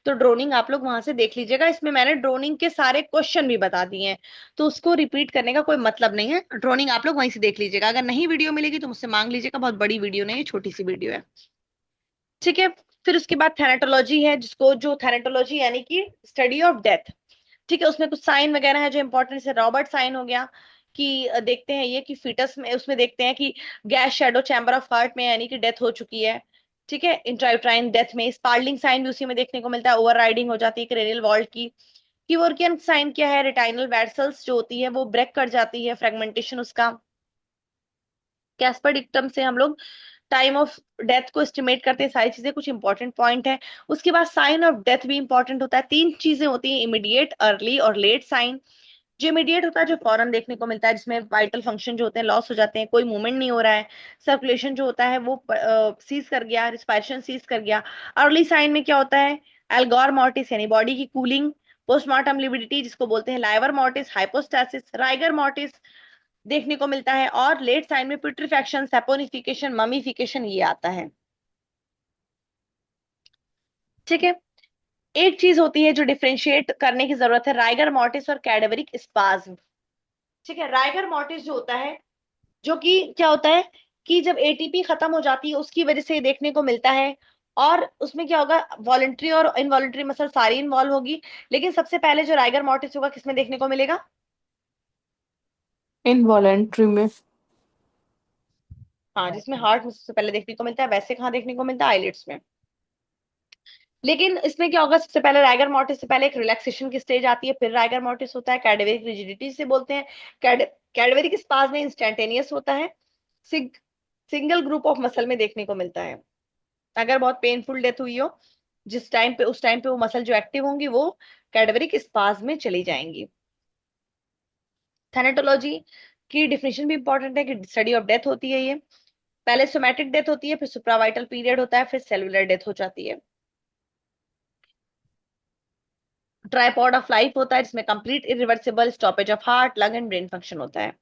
तो ड्रोनिंग आप लोग वहां से देख लीजिएगा। इसमें मैंने ड्रोनिंग के सारे क्वेश्चन भी बता दिए हैं, तो उसको रिपीट करने का कोई मतलब नहीं है, ड्रोनिंग आप लोग वहीं से देख लीजिएगा। अगर नहीं वीडियो मिलेगी तो मुझसे मांग लीजिएगा, बहुत बड़ी वीडियो नहीं है, छोटी सी वीडियो है। ठीक है, फिर उसके बाद थैनेटोलॉजी है, जिसको जो थैनेटोलॉजी यानी कि स्टडी ऑफ डेथ। ठीक है, उसमें कुछ साइन वगैरह है जो इंपॉर्टेंट, जैसे रॉबर्ट साइन हो गया कि देखते हैं ये कि फीटस में, उसमें देखते हैं कि gas shadow chamber of heart में यानी कि डेथ हो चुकी है। ठीक है, इंट्रायूट्राइन डेथ में स्पार्लिंग साइन भी उसी में देखने को मिलता है, ओवर राइडिंग हो जाती है क्रेनियल वॉल्ट की। कीवोर्कियन साइन क्या है, रेटाइनल वेसल्स जो होती है वो ब्रेक कर जाती है, फ्रेगमेंटेशन उसका। कैस्पर डिक्टम से हम लोग टाइम ऑफ डेथ को एस्टिमेट करते हैं, सारी चीजें कुछ इंपॉर्टेंट पॉइंट है। उसके बाद साइन ऑफ डेथ भी इंपॉर्टेंट होता है, 3 चीजें होती हैं, इमीडिएट, अर्ली और लेट साइन। जो इमीडिएट होता है जो फौरन देखने को मिलता है, जिसमें वाइटल फंक्शन जो होते हैं लॉस हो जाते हैं, कोई मूवमेंट नहीं हो रहा है, सर्कुलेशन जो होता है वो सीज कर गया, रिस्पायरेशन सीज कर गया। अर्ली साइन में क्या होता है, एल्गोर मॉर्टिस यानी बॉडी की कूलिंग, पोस्टमार्टम लिविडिटी जिसको बोलते हैं liver mortis, hypostasis, rigor mortis देखने को मिलता है, और लेट साइन में प्यूट्रिफैक्शन, सैपोनिफिकेशन, ममीफिकेशन ये आता है। ठीक है, एक चीज होती है जो डिफरेंशिएट करने की जरूरत है, राइगर मॉर्टिस और कैडेवरिक स्पाज्म। ठीक है, राइगर मॉर्टिस जो होता है, जो कि क्या होता है कि जब एटीपी खत्म हो जाती है उसकी वजह से ये देखने को मिलता है, और उसमें क्या होगा, वॉलंटरी और इनवॉलंटरी मसल सारी इन्वॉल्व होगी, लेकिन सबसे पहले जो राइगर मॉर्टिस होगा किसमें देखने को मिलेगा, इनवॉलेंट्री में। हाँ, जिसमें हार्ट में सबसे पहले देखने को मिलता है, वैसे कहाँ देखने को मिलता है, आईलिड्स में। लेकिन इसमें क्या होगा, सबसे पहले राइगर मॉर्टिस से पहले एक रिलैक्सेशन की स्टेज आती है, फिर राइगर मॉर्टिस होता है, कैडेवरिक रिजिडिटी से बोलते हैं। कैडेवरिक स्पाज में इंस्टेंटेनियस होता है, सिग, सिंगल ग्रुप ऑफ मसल में देखने को मिलता है। अगर बहुत पेनफुल डेथ हुई हो जिस टाइम पे, उस टाइम पे वो मसल जो एक्टिव होंगी वो कैडेवरिक स्पाज में चली जाएंगी। थैनेटोलॉजी की डिफिनेशन भी इंपॉर्टेंट है कि स्टडी ऑफ डेथ होती है ये, पहले सोमैटिक डेथ होती है, फिर सुप्रावाइटल पीरियड होता है, फिर सेलुलर डेथ हो जाती है। ट्राइपॉड ऑफ लाइफ होता है जिसमें complete irreversible stoppage of heart, lung and brain function होता है।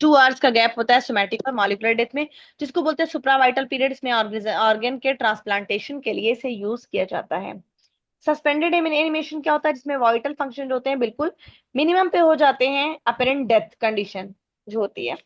2 आवर्स का गैप होता है सोमैटिक और मॉलिक्यूलर डेथ में, जिसको बोलते हैं सुप्रावाइटल पीरियड। इसमें ऑर्गन के ट्रांसप्लांटेशन के लिए इसे यूज किया जाता है। सस्पेंडेड एनिमेशन क्या होता है, जिसमें वाइटल फंक्शन जो होते हैं बिल्कुल मिनिमम पे हो जाते हैं, अपेरेंट डेथ कंडीशन जो होती है।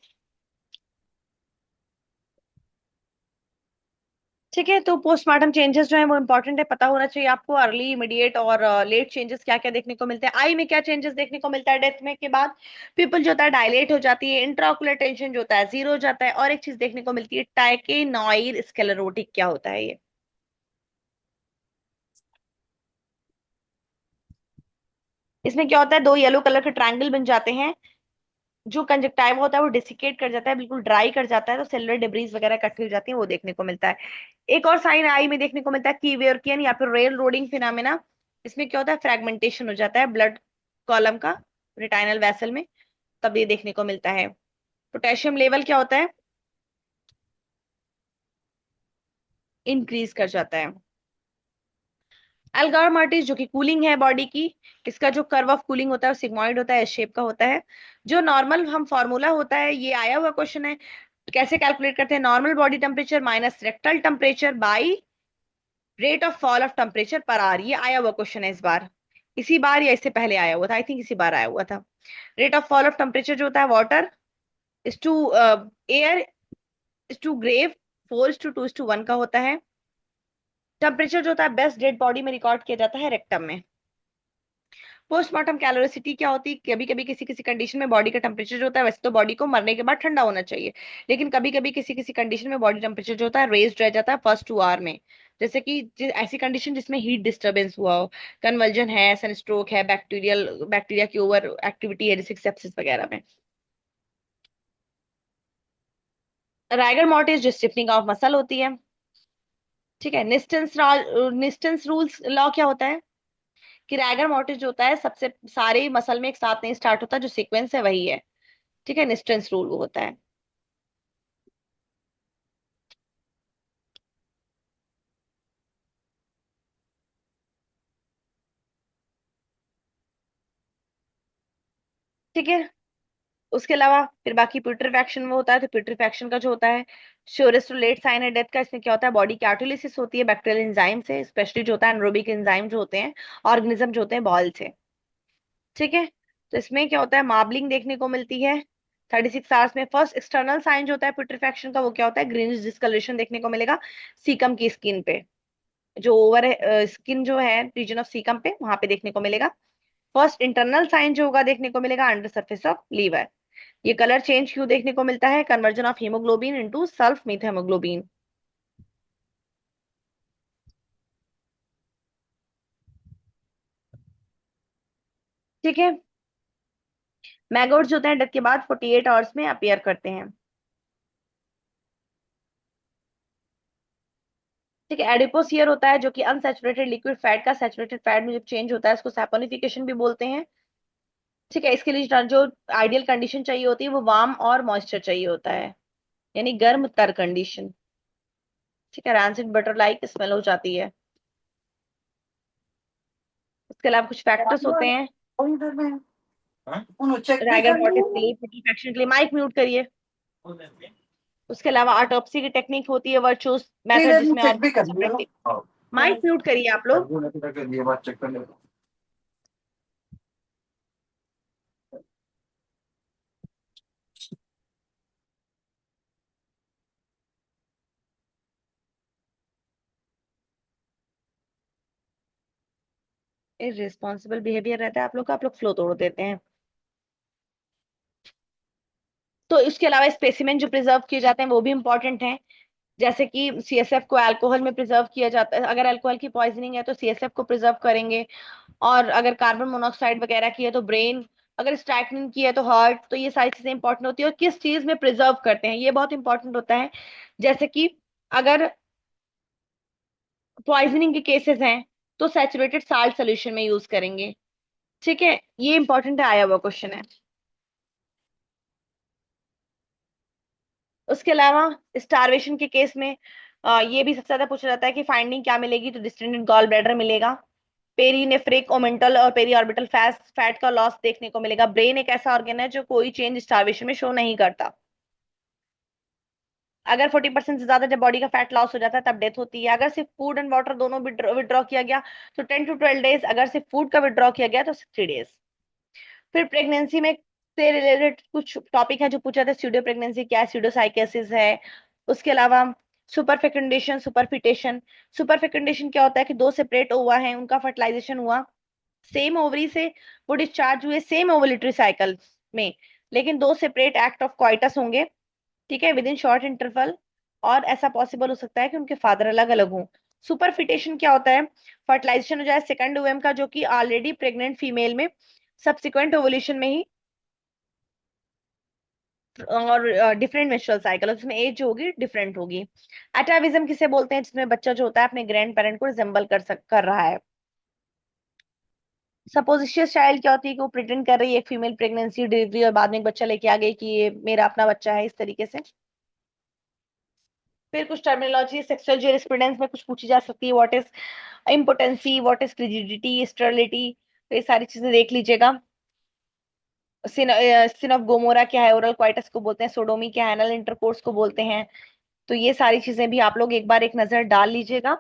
ठीक है, तो पोस्टमार्टम चेंजेस जो है वो इंपॉर्टेंट है, पता होना चाहिए आपको, अर्ली, इमीडिएट और लेट चेंजेस क्या क्या देखने को मिलते हैं। आई में क्या चेंजेस देखने को मिलता है डेथ में के बाद, पीपल जो होता है डायलेट हो जाती है, इंट्राओकुलर टेंशन जो होता है जीरो हो जाता है, और एक चीज देखने को मिलती है टाइकेनॉइड स्क्लेरोटिक, क्या होता है ये, इसमें क्या होता है, 2 येलो कलर के ट्रायंगल बन जाते हैं, जो कंजक्टाइवा होता है वो डिसिकेट कर जाता है, बिल्कुल ड्राई कर जाता है, तो सेलुलर डिब्रीज वगैरह इकट्ठी हो जाती है, वो देखने को मिलता है। एक और साइन आई में देखने को मिलता है कीवेर्कियन या फिर रेल रोडिंग फिनोमेना। इसमें क्या होता है, फ्रेगमेंटेशन हो जाता है ब्लड कॉलम का रेटाइनल वेसल में, तब ये देखने को मिलता है। पोटेशियम लेवल क्या होता है, इंक्रीज कर जाता है। एल्गार मार्टिस जो कि कूलिंग है बॉडी की, इसका जो कर्व ऑफ कूलिंग होता है वो सिग्मॉइड होता है, एस शेप का होता है। जो नॉर्मल हम फॉर्मूला होता है, ये आया हुआ क्वेश्चन है, कैसे कैलकुलेट करते हैं, normal body temperature minus rectal temperature by rate of fall of temperature per hour. ये आया हुआ क्वेश्चन है इस बार, इसी बार या इससे पहले आया हुआ था, आई थिंक इसी बार आया हुआ था। Rate of fall of temperature जो होता है water is to air is to grave 4:2:1 का होता है। टेम्परेचर जो होता है बेस्ट डेड बॉडी में रिकॉर्ड किया जाता है रेक्टम में। पोस्टमार्टम कैलोरिसिटी क्या होती है, कभी कभी किसी किसी कंडीशन में बॉडी का टेम्परेचर जो होता है, वैसे तो बॉडी को मरने के बाद ठंडा होना चाहिए, लेकिन कभी कभी किसी किसी कंडीशन में बॉडी टेम्परेचर जो होता है रेज्ड रह जाता है फर्स्ट 2 आवर में। जैसे कि ऐसी कंडीशन जिसमें हीट डिस्टर्बेंस हुआ हो, कन्वल्जन है, सनस्ट्रोक है, बैक्टीरिया की ओवर एक्टिविटी है, जैसे सेप्सिस वगैरह में। राइगर मॉर्टिस जो स्टिफनिंग ऑफ मसल होती है। ठीक है, निस्टेंस रूल्स लॉ क्या होता है कि रैगर मोर्टिस जो होता है सबसे सारे मसल में एक साथ नहीं स्टार्ट होता, जो सीक्वेंस है वही है। ठीक है, निस्टेंस रूल वो होता है। ठीक है, उसके अलावा फिर बाकी प्यूट्रिफैक्शन वो होता है, तो प्यूट्रिफैक्शन का जो होता है श्योरेस्ट लेट साइन है डेथ का, इसमें क्या होता है बॉडी की ऑटोलिसिस होती है बैक्टीरियल एंजाइम से, स्पेशली जो होता है एनरोबिक एंजाइम जो होते हैं, ऑर्गेनिज्म जो होते हैं बॉल से। ठीक है, तो इसमें क्या होता है मार्बलिंग देखने को मिलती है 36 आवर्स में। फर्स्ट एक्सटर्नल साइन जो होता है प्यूट्रिफैक्शन का वो क्या होता है ग्रीनिश डिस्कलरेशन देखने को मिलेगा सीकम की स्किन पे, जो ओवर स्किन जो है रीजन ऑफ सीकम पे वहां पे देखने को मिलेगा। फर्स्ट इंटरनल साइन जो होगा देखने को मिलेगा अंडर सरफेस ऑफ लीवर। ये कलर चेंज क्यों देखने को मिलता है, conversion of haemoglobin into sulph methaemoglobin. ठीक है, मैगोट्स जो होते हैं डेथ के बाद 48 आवर्स में अपीयर करते हैं। ठीक है, एडिपोसियर होता है जो कि अनसैचुरेटेड लिक्विड फैट का सैचुरेटेड फैट में जब चेंज होता है उसको सैपोनिफिकेशन भी बोलते हैं। ठीक है, इसके लिए जो आइडियल कंडीशन चाहिए होती है वो वार्म और मॉइस्चर चाहिए होता है, यानी गर्म तर कंडीशन। ठीक है, रैंसिड बटर लाइक स्मेल हो जाती है। इसके अलावा कुछ फैक्टर्स होते हैं रैगर मॉर्टिस के लिए, प्यूट्रिफैक्शन के लिए। माइक म्यूट करिए। उसके अलावा ऑटोप्सी की टेक्निक होती है वर्चुअस मेथड, जिसमें माइक म्यूट करिए आप लोग। इररिस्पॉन्सिबल बिहेवियर रहता है आप लोग का, आप लोग फ्लो तोड़ देते हैं। तो इसके अलावा स्पेसिमेन जो प्रिजर्व किए जाते हैं वो भी इंपॉर्टेंट हैं, जैसे कि सीएसएफ को अल्कोहल में प्रिजर्व किया जाता है, अगर अल्कोहल की पॉइजनिंग है तो सीएसएफ को प्रिजर्व करेंगे, और अगर कार्बन मोनोऑक्साइड वगैरह की है तो ब्रेन, अगर स्ट्राइकनिन की है तो हार्ट। तो ये सारी चीजें इंपॉर्टेंट होती है, और किस चीज में प्रिजर्व करते हैं ये बहुत इंपॉर्टेंट होता है। जैसे कि अगर पॉइजनिंग के केसेस हैं तो सैचुरेटेड साल्ट सोल्यूशन में यूज करेंगे। ठीक है, ये इंपॉर्टेंट है, आया हुआ क्वेश्चन है। उसके अलावा स्टारवेशन के केस में ये भी सबसे ज्यादा पूछा जाता है कि फाइंडिंग क्या मिलेगी, तो डिस्टेंडेड गॉल ब्लैडर मिलेगा, पेरीनेफ्रिक ओमेंटल और पेरी ऑर्बिटल फैट का लॉस देखने को मिलेगा। ब्रेन एक ऐसा ऑर्गन है जो कोई चेंज स्टारवेशन में शो नहीं करता। अगर 40% से ज्यादा जब बॉडी का फैट लॉस हो जाता है तब डेथ होती है। अगर सिर्फ फूड एंड वाटर दोनों विड्रॉ किया गया तो 10 to 12 डेज, अगर सिर्फ फूड का विड्रॉ किया गया तो 60 डेज। फिर प्रेगनेंसी में से रिलेटेड कुछ टॉपिक है जो पूछा था, स्यूडो प्रेगनेंसी क्या है, स्यूडोसाइकोसिस है। उसके अलावा सुपर फेकंडेशन, सुपरफिटेशन। सुपर फेकंडेशन क्या होता है कि दो सेपरेट ओवा हैं, उनका फर्टिलाइजेशन हुआ, सेम ओवरी से वो डिस्चार्ज हुए सेम ओवुलेटरी साइकिल में, लेकिन दो सेपरेट एक्ट ऑफ क्वाइटस होंगे। ठीक है, विद इन शॉर्ट इंटरवल, और ऐसा पॉसिबल हो सकता है कि उनके फादर अलग अलग हों। सुपरफिटेशन क्या होता है, फर्टिलाइजेशन हो जाए सेकंड ओवम का जो कि ऑलरेडी प्रेग्नेंट फीमेल में, सब्सिक्वेंट ओवुलेशन में ही, और डिफरेंट मेंस्ट्रुअल साइकिल, उसमें एज जो होगी डिफरेंट होगी। अटाविज्म किसे बोलते हैं, जिसमें बच्चा जो होता है अपने ग्रैंड पेरेंट को रिजेंबल कर रहा है। सपोजिशियस चाइल्ड क्या होती है कि वो प्रिटेंड कर रही है एक फीमेल प्रेगनेंसी डिलीवरी और बाद में एक बच्चा लेके आ गई कि ये मेरा अपना बच्चा है, इस तरीके से। फिर कुछ टर्मिनोलॉजी सेक्सुअल ज्यूरिस्प्रूडेंस में कुछ पूछी जा सकती है, what is impotency, what is frigidity, sterility, तो ये सारी चीजें देख लीजिएगा। सिन ऑफ गोमोरा क्या है, ओरल क्वाइटस को बोलते हैं, सोडोमी क्या है, एनल इंटरकोर्स को बोलते हैं। तो ये सारी चीजें भी आप लोग एक बार एक नजर डाल लीजिएगा।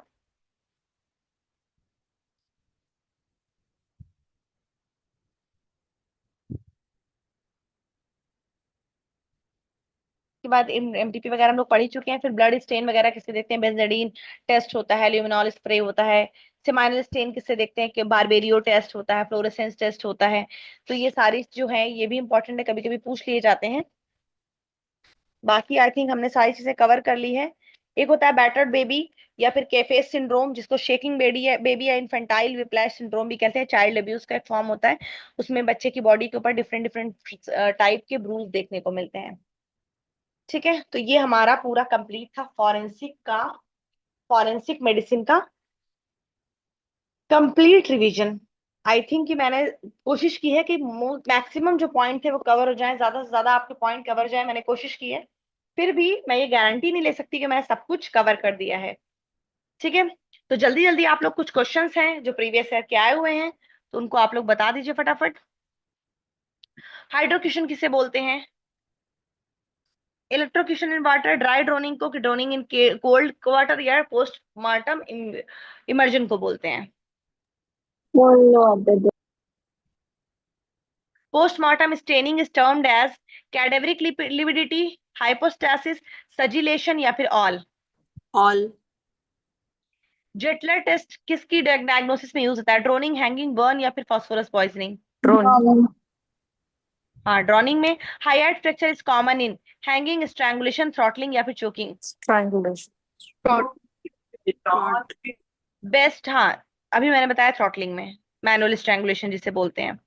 के बाद एमटीपी वगैरह हम लोग पढ़ ही चुके हैं। फिर ब्लड स्टेन वगैरह किससे देखते हैं, बेंजाडीन टेस्ट होता है, ल्यूमिनॉल स्प्रे होता है। सेमाइनल स्टेन किससे देखते हैं, कि बारबेरियो टेस्ट होता है, फ्लोरेसेंस टेस्ट होता है। तो ये सारी जो है ये भी इंपॉर्टेंट है, कभी कभी पूछ लिए जाते हैं। बाकी आई थिंक हमने सारी चीजें कवर कर ली है। एक होता है बैटर्ड बेबी या फिर केफेस सिंड्रोम, जिसको शेकिंग बेबी या इन्फेंटाइल विप्लैश सिंड्रोम भी कहते हैं, चाइल्ड अब्यूज का एक फॉर्म होता है। उसमें बच्चे की बॉडी के ऊपर डिफरेंट डिफरेंट टाइप के ब्रूज देखने को मिलते हैं। ठीक है, तो ये हमारा पूरा कंप्लीट था फॉरेंसिक मेडिसिन का कंप्लीट रिवीजन। आई थिंक कि मैंने कोशिश की है कि मैक्सिमम जो पॉइंट थे वो कवर हो जाए, ज्यादा से ज्यादा आपके पॉइंट कवर हो जाए, मैंने कोशिश की है। फिर भी मैं ये गारंटी नहीं ले सकती कि मैंने सब कुछ कवर कर दिया है। ठीक है, तो जल्दी जल्दी आप लोग कुछ क्वेश्चंस हैं जो प्रीवियस ईयर के आए हुए हैं, तो उनको आप लोग बता दीजिए फटाफट। हाइड्रोक्यूशन किसे बोलते हैं, electrocution in water, dry drowning को, ड्रोनिंग इन कोल्ड वाटर, या पोस्टमार्टम इमर्जन को बोलते हैं। Postmortem staining is termed as cadaveric lividity, hypostasis, sugillation या फिर ऑल। ऑल। जेटलर टेस्ट किसकी डायग्नोसिस में यूज होता है, ड्रोनिंग, हैंगिंग, बर्न या फिर फास्फोरस पॉइजनिंग। ड्रोन। हाँ, ड्रोनिंग में। Hyoid fracture is common in hanging, strangulation, throttling या फिर चोकिंग। स्ट्रैंगुलेशन। बेस्ट, हाँ, अभी मैंने बताया थ्रॉटलिंग में, मैनुअल स्ट्रैंगुलेशन जिसे बोलते हैं।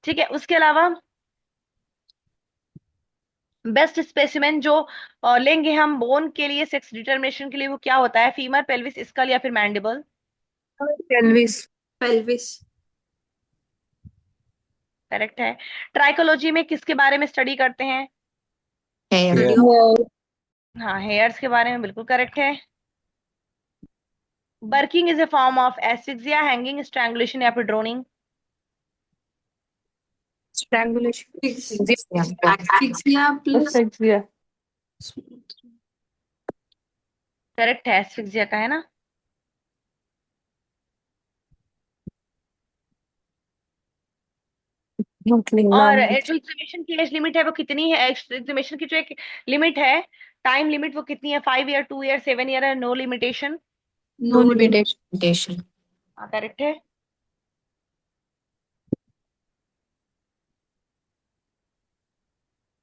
ठीक है, उसके अलावा बेस्ट स्पेसिमेन जो लेंगे हम बोन के लिए सेक्स डिटर्मिनेशन के लिए, वो क्या होता है, फीमर, पेल्विस, स्कल या फिर मैंडिबल। पेल्विस। पेल्विस। करेक्ट है। ट्राइकोलॉजी में किसके बारे में स्टडी करते हैं, हेयर। हाँ, हेयर्स के बारे में, बिल्कुल करेक्ट है। बर्किंग is a form of asphyxia, hanging, strangulation या फिर droning. Strangulation. Asphyxia plus correct है, एस्फिक्सिया का है ना। और जो एग्जामिनेशन की एज लिमिट है वो कितनी है, एग्जामिनेशन की जो एक लिमिट है, टाइम लिमिट, वो कितनी है, 5 ईयर, 2 ईयर, 7 ईयर है, नो लिमिटेशन। No limitation. हाँ, करेक्ट है।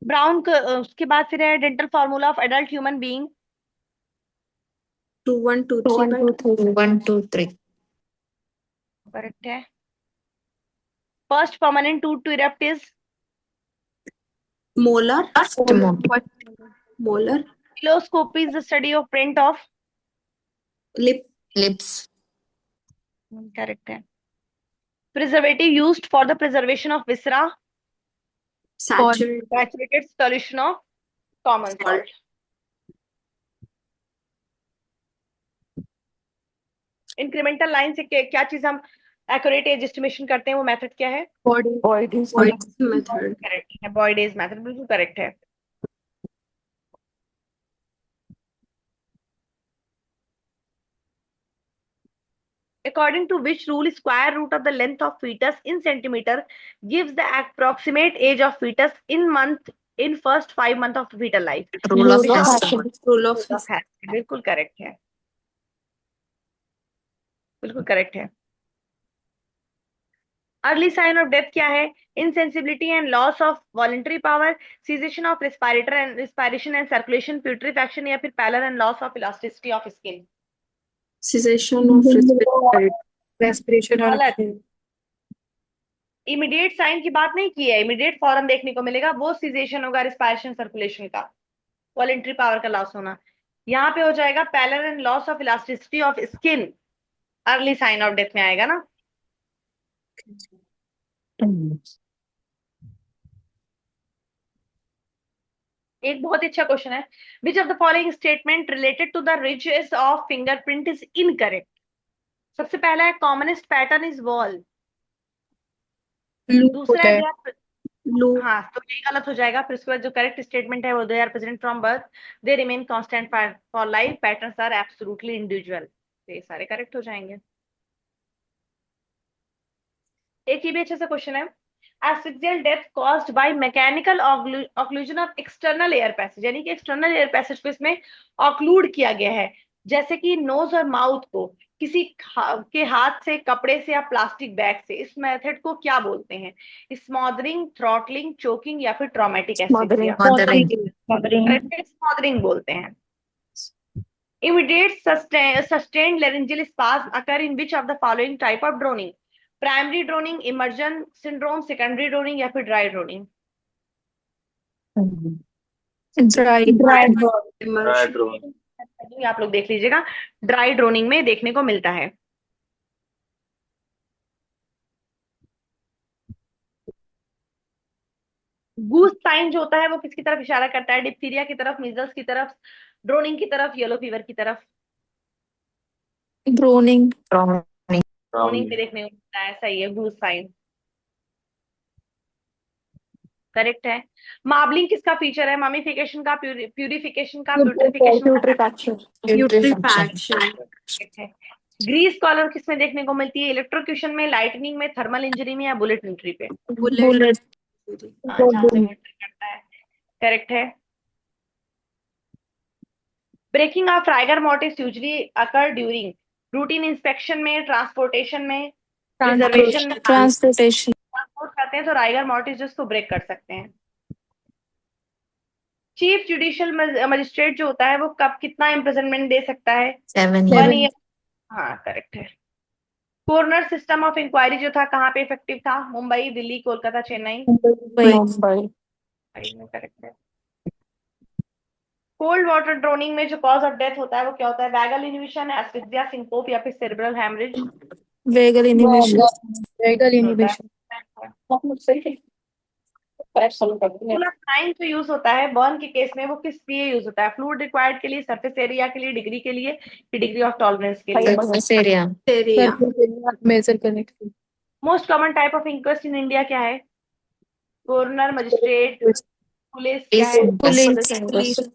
ब्राउन उसके बाद फिर है dental formula of adult human being. 2 1 2 3 by 1 2 3। Correct है। First permanent tooth to erupt is molar. Molar. Oscilloscopy is the study of print of। Lip. Lips. Correct है। Preservative used for the preservation of viscera, Saturated. saturated solution of common salt। Incremental line से क्या चीज हम accurate as estimation करते हैं, वो method क्या है, Boyd's method. करेक्ट है, बॉयड एज मेथड, बिल्कुल करेक्ट है। According to which rule square root of the length of fetus in centimeter gives the approximate age of fetus in first 5 months of fetal life। Rule of hasten. Rule of बिल्कुल correct है, बिल्कुल correct है। Early sign of death क्या है, insensibility and loss of voluntary power, cessation of respiration and circulation, putrefaction या फिर pallor and loss of elasticity of skin। cessation of respiration और गलत। इमीडिएट साइन की बात नहीं की है, इमीडिएट फौरन देखने को मिलेगा, वो सीजेशन होगा रिस्पायरेशन सर्कुलेशन का, वॉलेंट्री पावर का लॉस होना। यहाँ पे हो जाएगा pallor and loss of elasticity of skin, early sign of death में आएगा ना। एक बहुत ही अच्छा क्वेश्चन है, which of the following statement related to the ridges of fingerprint is incorrect. सबसे पहला है commonest pattern is whorl. Loop दूसरा होता है है। they are- लूप हाँ, तो ये गलत हो जाएगा। फिर उसके बाद जो करेक्ट स्टेटमेंट है वो they are present from birth, they remain constant for life, patterns are absolutely individual. तो ये सारे करेक्ट हो जाएंगे। एक ये भी अच्छा सा क्वेश्चन है, asphyxial death caused by mechanical occlusion of external air passage, यानी कि एक्सटर्नल एयर पैसेज को इसमें ऑक्लूड किया गया है, जैसे कि नोज और माउथ को किसी के हाथ से, कपड़े से या प्लास्टिक बैग से। इस मेथड को क्या बोलते हैं? स्मॉदरिंग, थ्रॉटलिंग, चोकिंग या फिर ट्रॉमेटिक Smothering. एस्फिक्सिया? Smothering. स्मॉदरिंग बोलते हैं। Immediate sustained laryngeal spasm occur in which of the following type of droning? Primary droning, immersion syndrome, secondary droning या फिर ड्राई ड्रोनिंग? Dry. immersion आप लोग देख लीजिएगा, ड्राई ड्रोनिंग में देखने को मिलता है। गूस साइन जो होता है वो किसकी तरफ इशारा करता है? डिप्थीरिया की तरफ, मीजल्स की तरफ, ड्रोनिंग की तरफ, येलो फीवर की तरफ? Droning. ड्रोनिंग में देखने को मिलता है, सही है, गूस साइन करेक्ट है। मार्बलिंग किसका फीचर है? ममीफिकेशन का, प्यूरिफिकेशन का, प्यूट्रिफिकेशन का? putrefaction है। ग्रीस कॉलर किस में देखने को मिलती है? इलेक्ट्रोक्यूशन में, लाइटनिंग में, थर्मल इंजरी में या बुलेट एंट्री पे? bullet जहाँ से वो enter करता है, करेक्ट है। Breaking of rigor mortis usually occur during routine inspection में, ट्रांसपोर्टेशन में, प्रिजर्वेशन में? Transportation. ट्रांसपोर्ट करते हैं तो राइगर मोर्टिस जो उसको ब्रेक कर सकते हैं। चीफ जुडिशियल मजिस्ट्रेट जो होता है वो कब कितना इम्प्रिजनमेंट दे सकता है? 7 1 years. ईयर। हाँ, करेक्ट है। कोरोनर सिस्टम ऑफ इंक्वायरी जो था कहाँ पे इफेक्टिव था? मुंबई, दिल्ली, कोलकाता, चेन्नई? Mumbai. करेक्ट है। कोल्ड वाटर ड्रोनिंग में जो कॉज ऑफ डेथ होता है वो क्या होता है? वैगल इन्हिबिशन, एस्फिक्सिया, सिंकोप या फिर cerebral haemorrhage? Vagal inhibition. Vagal inhibition। Sign जो यूज होता है बर्न के केस में वो किस लिए यूज होता है? फ्लूइड रिक्वायर्ड के लिए, सरफेस एरिया के लिए, डिग्री के लिए, डिग्री ऑफ टॉलरेंस के लिए? Surface area. area Measure करने के लिए. Most common type of inquest in India क्या है? कोरोनर, मजिस्ट्रेट, पुलिस, क्या है? Police.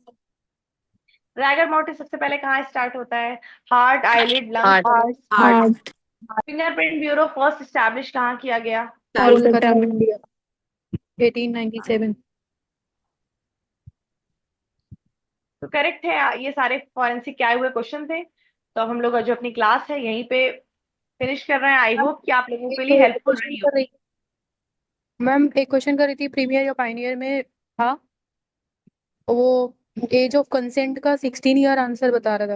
राइगर मोर्टिस सबसे पहले कहाँ स्टार्ट होता है? Heart, eyelid, lungs? Heart. heart fingerprint bureau first establish कहाँ किया गया? Kolkata, India. 1897. तो करेक्ट है। ये सारे फॉरेंसिक के आए हुए क्वेश्चन थे। तो अब हम लोग जो अपनी क्लास है यहीं पे फिनिश कर रहे हैं। आई होप कि आप लोगों के लिए हेल्पफुल रही हो। मैम एक क्वेश्चन कर रही थी, प्रीमियर या पाइनियर में था वो, एज ऑफ कंसेंट का 16 ईयर आंसर बता रहा था।